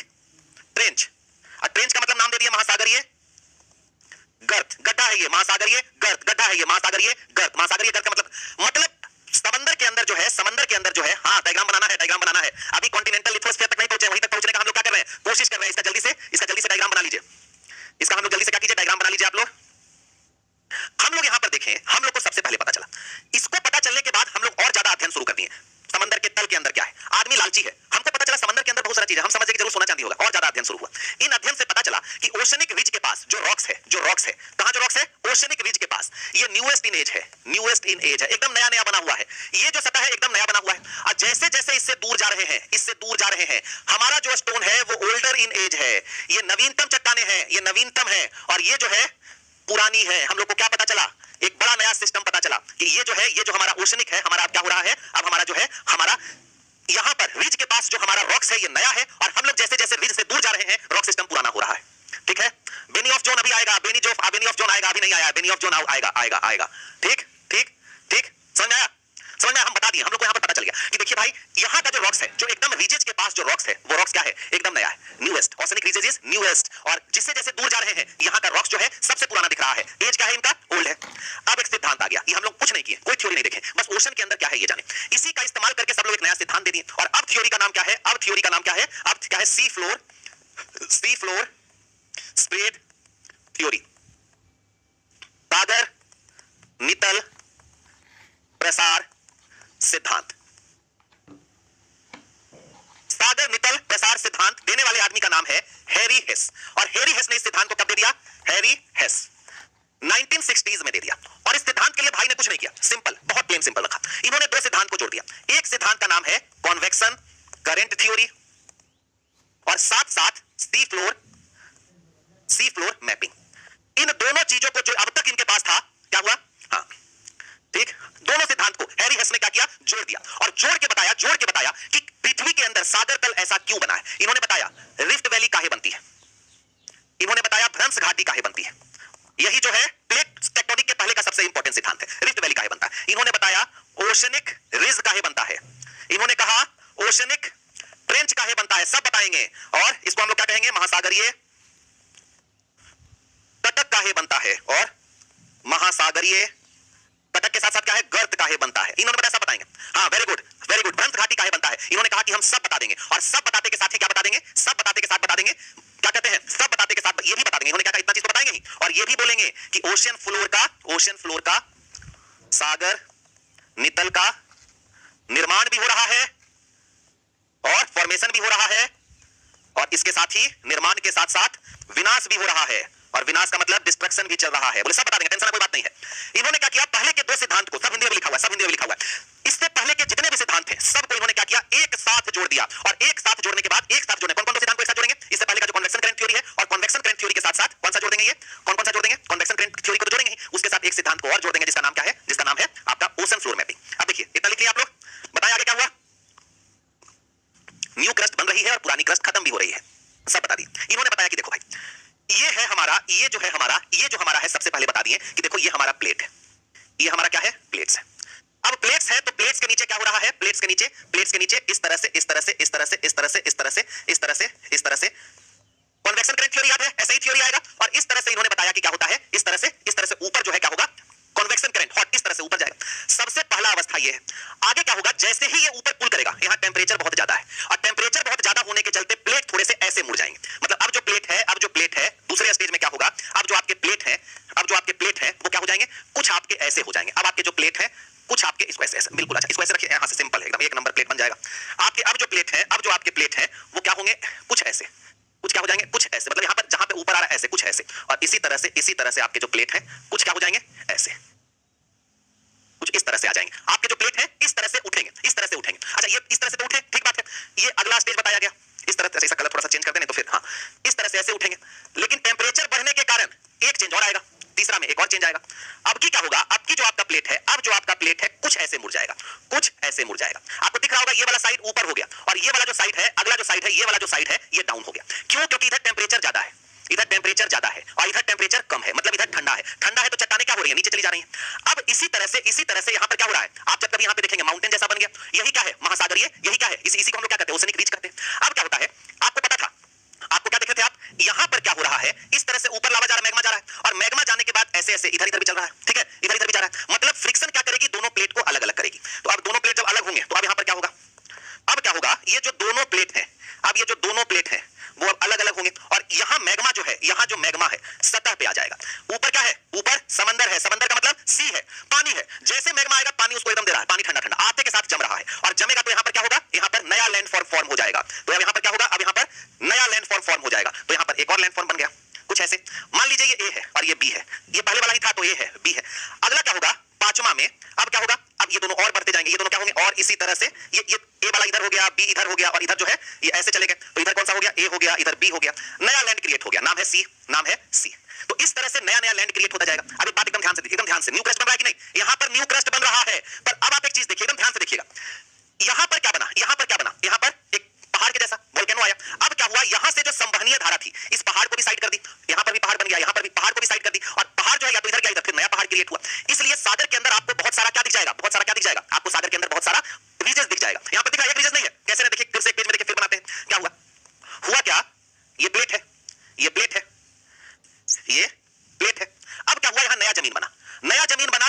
ट्रेंच, और ट्रेंच का मतलब नाम दे दिया महासागरीय गर्त। गड्ढा है ये, महासागरीय गर्त, गड्ढा है ये, महासागरीय गर्त। महासागरीय गर्त का मतलब समंदर के अंदर जो है, समंदर के अंदर जो है, हाँ डायग्राम बनाना है, डायग्राम बनाना है। अभी कॉन्टिनेंटल लिथोस्फीयर तक नहीं पहुंचे, वहीं तक पहुंचने का हम लोग क्या कर रहे हैं, कोशिश कर रहे हैं। इसका जल्दी से डायग्राम बना लीजिए, इसका हम लोग जल्दी से क्या कीजिए, डायग्राम बना लीजिए आप लोग। हम लोग यहां पर देखें, हम लोग को सबसे पहले पता चला, इसको पता चलने के बाद हम लोग और ज्यादा अध्ययन शुरू कर दिए, समंदर के तल के अंदर क्या है। आदमी लालची है, हमको पता चला समंदर के अंदर बहुत सारी चीजें, हम समझे कि जरूर सोना चांदी होगा, और ज्यादा अध्ययन शुरू हुआ। इन अध्ययन से पता चला कि ओशनिक रिज के पास जो रॉक्स है, कहां जो रॉक्स है, ओशनिक रिज के पास, ये न्यूएस्ट इन एज है, एकदम नया नया बना हुआ है। ये जो सतह है एकदम नया बना हुआ है, और जैसे जैसे इससे दूर जा रहे हैं, हमारा जो स्टोन है वो ओल्डर इन एज है, ये नवीनतम चट्टाने हैं, ये नवीनतम है, और ये जो है पुरानी है। हम लोग को क्या पता चला, एक बड़ा नया सिस्टम पता चला कि ये जो हमारा ओशनिक है, हमारा अब क्या हो रहा है, अब हमारा जो है, हमारा यहां पर रिज के पास जो हमारा रॉक्स है ये नया है, और हम लोग जैसे जैसे रिज से दूर जा रहे हैं रॉक सिस्टम पुराना हो रहा है। ठीक है, बेनी ऑफ जोन अभी आएगा, बेनी ऑफ जोन आएगा, अभी नहीं आया, बेनी ऑफ जोन आएगा। ठीक, समझ आया? हम बता दिए, हम लोग को यहां पर पता चल गया कि देखिए भाई, यहां का जो रॉक्स है, जो एकदम रिजेज के पास जो रॉक्स है, वो रॉक्स क्या है, एकदम नया है, newest. Oceanic ridges is newest, और जिससे जैसे दूर जा रहे हैं, यहां का रॉक्स जो है सबसे पुराना दिख रहा है, एज क्या है इनका, ओल्ड है। अब एक सिद्धांत आ गया, ये हम लोग कुछ नहीं किए, कोई थ्योरी नहीं देखे, बस ओशन के अंदर क्या है ये जाने। इसी का इस्तेमाल करके सब लोग एक नया सिद्धांत दे दिए, और अब थ्योरी का नाम क्या है, अब क्या है, सी फ्लोर स्प्रेड थ्योरी। सागर नितल प्रसार सिद्धांत। सागर नितल प्रसार सिद्धांत देने वाले आदमी का नाम है हैरी हेस, और हैरी हेस ने इस सिद्धांत को कब दे दिया, हैरी हेस 1960s में दे दिया। और इस सिद्धांत के लिए भाई ने कुछ नहीं किया, सिंपल, बहुत प्लेन सिंपल रखा। इन्होंने दो सिद्धांत को जोड़ दिया, एक सिद्धांत का नाम है कॉन्वेक्शन करंट थ्योरी, और साथ साथ सी फ्लोर मैपिंग। इन दोनों चीजों को जो अब तक इनके पास था, क्या हुआ, हाँ ठीक, दोनों सिद्धांत को हैरी हेस ने क्या किया, जोड़ दिया, और जोड़ के बताया कि पृथ्वी के अंदर सागर तल ऐसा क्यों बना है। इन्होंने बताया रिफ्ट वैली काहे बनती है, इन्होंने बताया भ्रंश घाटी काहे बनती है, यही जो है प्लेट टेक्टोनिक के पहले का सबसे इंपॉर्टेंट सिद्धांत है, रिफ्ट वैली काहे बनता है। इन्होंने बताया ओशनिक रिज काहे बनता है, इन्होंने कहा ओशनिक ट्रेंच काहे बनता है, सब बताएंगे। और इसको हम लोग क्या कहेंगे, महासागरीय कटक काहे बनता है, और महासागरीय कटक के साथ साथ क्या है, गर्त काहे बनता है, इन्होंने बताया, सब बताएंगे। हाँ वेरी गुड, भ्रंश घाटी काहे बनता है, इन्होंने कहा कि हम सब बता देंगे, और सब बताते के साथ ही क्या बता देंगे, सब बताते के साथ बता देंगे, क्या कहते हैं, सब बताते के साथ ये भी बता देंगे। इन्होंने क्या कहा, इतना चीज तो बताएंगे ही, और ये भी बोलेंगे कि ओशन फ्लोर का सागर नितल का निर्माण भी हो रहा है, और फॉर्मेशन भी हो रहा है, और इसके साथ ही निर्माण के साथ साथ विनाश भी हो रहा है, और विनाश का मतलब डिस्ट्रक्शन भी चल रहा है। बोले सब बता देंगे, टेंशन कोई बात नहीं है। इन्होंने क्या किया, पहले के दो सिद्धांत को, सब हिंदी में लिखा हुआ है, इससे पहले के जितने भी सिद्धांत थे सबको इन्होंने क्या किया, एक साथ जोड़ दिया, और एक साथ जोड़ने के बाद कौन कौन सिद्धांत को एक साथ जोड़ेंगे, इससे पहले का जो कन्वेक्शन करंट थ्योरी है, और कन्वेक्शन करंट थ्योरी के साथ साथ कौन सा जोड़ देंगे, ये कौन सा जोड़ देंगे, कन्वेक्शन करंट थ्योरी को तो जोड़ेंगे ही, उसके साथ एक सिद्धांत को और जोड़ देंगे जिसका नाम क्या है, जिसका नाम है आपका ओशन फ्लोर मैपिंग। अब देखिए इतना लिख लिया आप लोग, बताया आगे क्या और पुरानी क्रस्ट खत्म भी हो रही है, सब बता दिए। इन्होंने बताया कि देखो भाई, ये है हमारा, ये जो हमारा है, सबसे पहले बता दिए कि देखो ये हमारा प्लेट है, ये हमारा क्या है, प्लेट्स है। अब प्लेट्स है तो प्लेट्स के नीचे क्या हो रहा है, प्लेट्स के नीचे इस तरह से कन्वेक्शन करंट थ्योरी याद है, ऐसे ही थ्योरी आएगा। और इस तरह से इन्होंने बताया कि क्या होता है, इस तरह से ऊपर जो है क्या होगा, कन्वेक्शन करंट हॉट इस तरह से ऊपर जाएगा। सबसे पहला अवस्था ये है। आगे क्या होगा, जैसे ही ये ऊपर पुल करेगा, यहां टेंपरेचर बहुत ज्यादा है और टेंपरेचर बहुत ज्यादा होने के चलते प्लेट थोड़े से ऐसे मुड़ जाएंगे। मतलब अब जो प्लेट है दूसरे स्टेज में क्या होगा, अब जो आपके प्लेट है वो क्या हो जाएंगे, कुछ आपके ऐसे हो जाएंगे। अब आपके जो प्लेट है कुछ आपके इसको ऐसे बिल्कुल, अच्छा इसको ऐसे रखिए, यहां से सिंपल है एकदम, एक नंबर प्लेट बन जाएगा आपके। अब जो आपके प्लेट है वो क्या होंगे, कुछ ऐसे, कुछ क्या हो जाएंगे, कुछ ऐसे, मतलब यहां पर जहां पे ऊपर आ रहा है ऐसे, कुछ ऐसे। और इसी तरह से आपके जो प्लेट है कुछ क्या हो जाएंगे, ऐसे, कुछ इस तरह से आ जाएंगे। आपके जो प्लेट है इस तरह से उठेंगे, अच्छा ये इस तरह से तो उठे, ठीक बात है। ये अगला स्टेज बताया गया, इस तरह से, इसका कलर थोड़ा सा चेंज कर दें तो फिर हाँ, इस तरह से ऐसे उठेंगे। लेकिन टेंपरेचर बढ़ने के कारण एक चेंज और आएगा, तीसरा में एक और चेंज आएगा। अब की क्या होगा, अब की जो आपका प्लेट है कुछ ऐसे मुड़ जाएगा, आपको दिख रहा होगा। ये वाला साइड ऊपर हो गया और ये वाला जो साइड है, अगला जो साइड है, ये वाला जो साइड है ये डाउन हो गया। क्यों, क्योंकि इधर टेंपरेचर ज्यादा है, और इधर टेंपरेचर कम है, मतलब इधर ठंडा है तो चट्टानें क्या हो रही है, नीचे चली जा रही हैं। अब इसी तरह से यहाँ पर क्या हो रहा है, आप जब कभी यहाँ पे देखेंगे माउंटेन जैसा बन गया, यही क्या है, महासागरीय, यही क्या है, इसी को हम लोग क्या कहते हैं, ओशनिक रीच कहते हैं। अब क्या होता है, आपको पता था, आपको क्या देख रहे थे आप, यहाँ पर क्या हो रहा है, इस तरह से ऊपर लावा जा रहा है, मैग्मा जा रहा है, और मैग्मा जाने के बाद ऐसे इधर भी चल रहा है, ठीक है, इधर भी जा रहा है। मतलब फ्रिक्शन क्या करेगी, दोनों प्लेट को अलग अलग करेगी। तो अब दोनों प्लेट जब अलग होंगे तो अब यहाँ पर क्या होगा, ये जो दोनों प्लेट है वो अब अलग अलग होंगे। और यहाँ मैग्मा जो है, यहाँ जो मैग्मा है सतह पे आ जाएगा। ऊपर क्या है, ऊपर समंदर है, समंदर का मतलब सी है, पानी है। जैसे मैग्मा आएगा पानी उसको एकदम दे रहा है, पानी ठंडा ठंडा आते के साथ जम रहा है, और जमेगा तो यहाँ पर क्या होगा, यहाँ पर नया लैंडफॉर्म फॉर्म हो जाएगा। तो अब यहाँ पर क्या होगा, अब यहाँ पर नया लैंडफॉर्म फॉर्म हो जाएगा। तो यहाँ पर एक और लैंडफॉर्म बन गया, कुछ ऐसे। मान लीजिए ये ए है और ये बी है, ये पहले वाला ही था तो ए है, बी है। अगला क्या होगा, पांचवा में अब क्या होगा, अब ये दोनों और बढ़ते जाएंगे, ये दोनों क्या होंगे, और इसी तरह से ये ए वाला इधर हो गया, बी इधर हो गया, और इधर जो है ये ऐसे चले गए। तो इधर कौन सा हो गया, ए हो गया, इधर बी हो गया, नया लैंड क्रिएट हो गया, नाम है सी। तो इस तरह से नया लैंड क्रिएट होता जाएगा। अब एक बात एकदम ध्यान से, न्यू क्रस्ट बन रहा है कि नहीं, यहां पर न्यू क्रस्ट बन रहा है। पर अब आप एक चीज देखिए, एकदम ध्यान से देखिएगा, यहां पर क्या बना, यहां पर एक पहाड़ के जैसा वोल्केनो आया। अब क्या हुआ, यहां से जो संवहनीय धारा थी इस पहाड़ को भी साइड कर दी, यहां पर भी पहाड़ बन गया, यहां पर भी पहाड़ को भी साइड कर दी, और पहाड़ जो है या तो इधर गया, इधर फिर नया पहाड़ क्रिएट हुआ। इसलिए सागर के अंदर आपको बहुत सारा क्या दिख जाएगा, आपको सागर के अंदर बहुत सारा रीजेस दिख जाएगा। यहां पर दिख रहा है, एक रीजन नहीं है, कैसे ना देखिए, फिर से एक पेज में देखिए, फिर बनाते हैं। क्या हुआ क्या, ये प्लेट है, ये प्लेट है। अब क्या हुआ, यहां नया जमीन बना,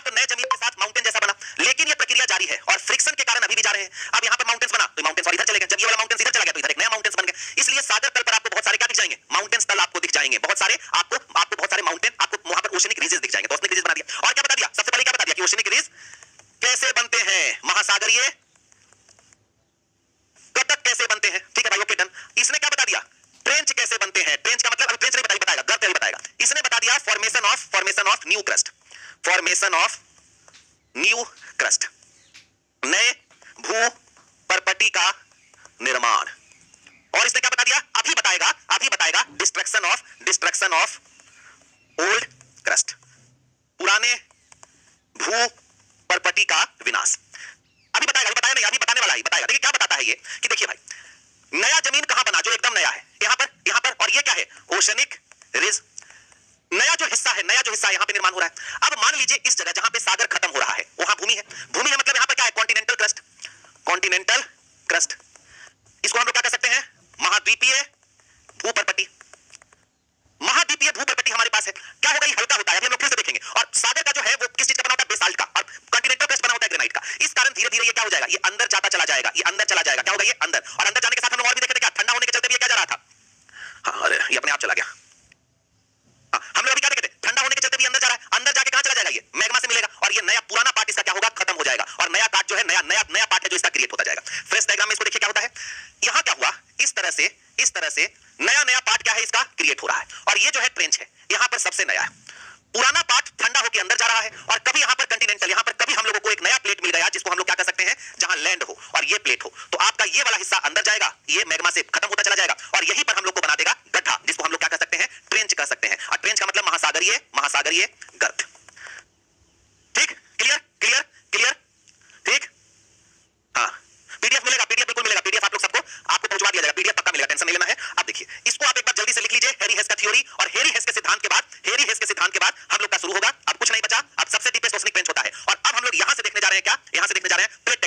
तो नए जमीन के साथ माउंटेन जैसा बना। लेकिन ये प्रक्रिया जारी है और फ्रिक्शन के कारण अभी भी जा रहे हैं। अब यहां पर माउंटेन्स बना तो माउंटेन्स और इधर चले गए, जब ये वाला माउंटेन्स इधर चला गया तो इधर एक नया माउंटेन्स बन गया। इसलिए सागर तल पर आपको बहुत सारे क्या दिख जाएंगे, माउंटेन्स तल आपको दिख जाएंगे, बहुत सारे आपको बहुत सारे माउंटेन, आपको वहां पर ओशनिक रीजेस दिख जाएंगे। तो ओशनिक रीजेस बना दिया। और क्या बता दिया, सबसे पहले क्या बता दिया कि ओशनिक रीज कैसे बनते हैं, महासागरीय कटक कैसे बनते हैं, ठीक है भाई, ओके डन। इसने क्या बता दिया, ट्रेंच कैसे बनते हैं, ट्रेंच का मतलब ट्रेंच नहीं बताएगा, गर्त नहीं बताएगा। इसने बता दिया फॉर्मेशन ऑफ न्यू क्रस्ट, नए भू परपटी का निर्माण। और इसने क्या बता दिया, अभी बताएगा डिस्ट्रक्शन ऑफ ओल्ड क्रस्ट, पुराने भू परपटी का विनाश। अभी बताया नहीं, अभी बताने वाला ही बताएगा। देखिए क्या बताता है ये, कि देखिए भाई, नया जमीन कहां बना, जो एकदम नया है, यहां पर, और ये क्या है, ओशनिक रिज, नया जो हिस्सा है यहां पे निर्माण हो रहा है। अब मान लीजिए इस जगह जहां पे सागर खत्म हो रहा है वहां भूमि है, मतलब यहां पर क्या है, कॉन्टिनेंटल क्रस्ट। इसको हम लोग क्या कह सकते हैं, महाद्वीपीय भूपरपटी। महाद्वीपीय भूपरपटी हमारे पास है। क्या होगा, ये हल्का होता है, अभी हम लोग फिर से देखेंगे। और सागर का जो है वो किस चीज का बना होता है, बेसाल्ट का, और कॉन्टिनेंटल क्रस्ट बना होता है ग्रेनाइट का। इस कारण धीरे धीरे ये क्या हो जाएगा, ये अंदर जाता चला जाएगा, क्या होगा, ये अंदर। और अंदर जाने के साथ हम लोग और भी देखे थे, क्या ठंडा होने के चलते भी ये क्या जा रहा था, हाँ अरे ये अपने आप चला गया। हम लोग अभी क्या देखे थे, ठंडा होने के चलते भी अंदर जा रहा है, अंदर जाके कहां चला जाएगा, ये मैग्मा से मिलेगा, और ये नया पुराना पार्ट इसका क्या होगा, खत्म हो जाएगा, और नया पार्ट जो है, नया पार्ट है जो इसका क्रिएट होता जाएगा। फ्रेश डायग्राम में इसको देखिए क्या होता है, यहां क्या हुआ, इस तरह से नया पार्ट क्या है, इसका क्रिएट हो रहा है। और ये जो है ट्रेंच है, यहां पर सबसे नया है, पुराना पार्ट ठंडा होकर अंदर जा रहा है। और कभी यहां पर कंटिनेंटल, यहां पर कभी हम लोगों को एक नया प्लेट मिल गया जिसको हम लोग क्या कर सकते हैं, जहां लैंड हो और ये प्लेट हो, तो आपका ये वाला हिस्सा अंदर जाएगा, ये मैग्मा से खत्म होता चला जाएगा, और यहीं पर हम लोग को बना देगा गड्ढा, जिसको हम लोग क्या कर सकते हैं, ट्रेंच कर सकते हैं। और ट्रेंच का मतलब महासागरीय गर्त। ठीक, क्लियर, ठीक। हाँ, पीडीएफ बिल्कुल मिलेगा, पीडीएफ आप लोग सबको आपको पहुंचवा दिया चलेगा, पीडीएफ पक्का मिलेगा, टेंशन नहीं लेना है। अब देखिए इसको आप एक बार जल्दी से लिख लीजिए, हैरी हेस का थ्योरी, और हैरी हेस के सिद्धांत के बाद हम लोग का शुरू होगा। अब कुछ नहीं बचा, अब सबसे डीपेस्ट ओसनिक बेंच होता है, और अब हम लोग यहां से देखने जा रहे हैं क्या, यहां से देखने जा रहे हैं प्लेट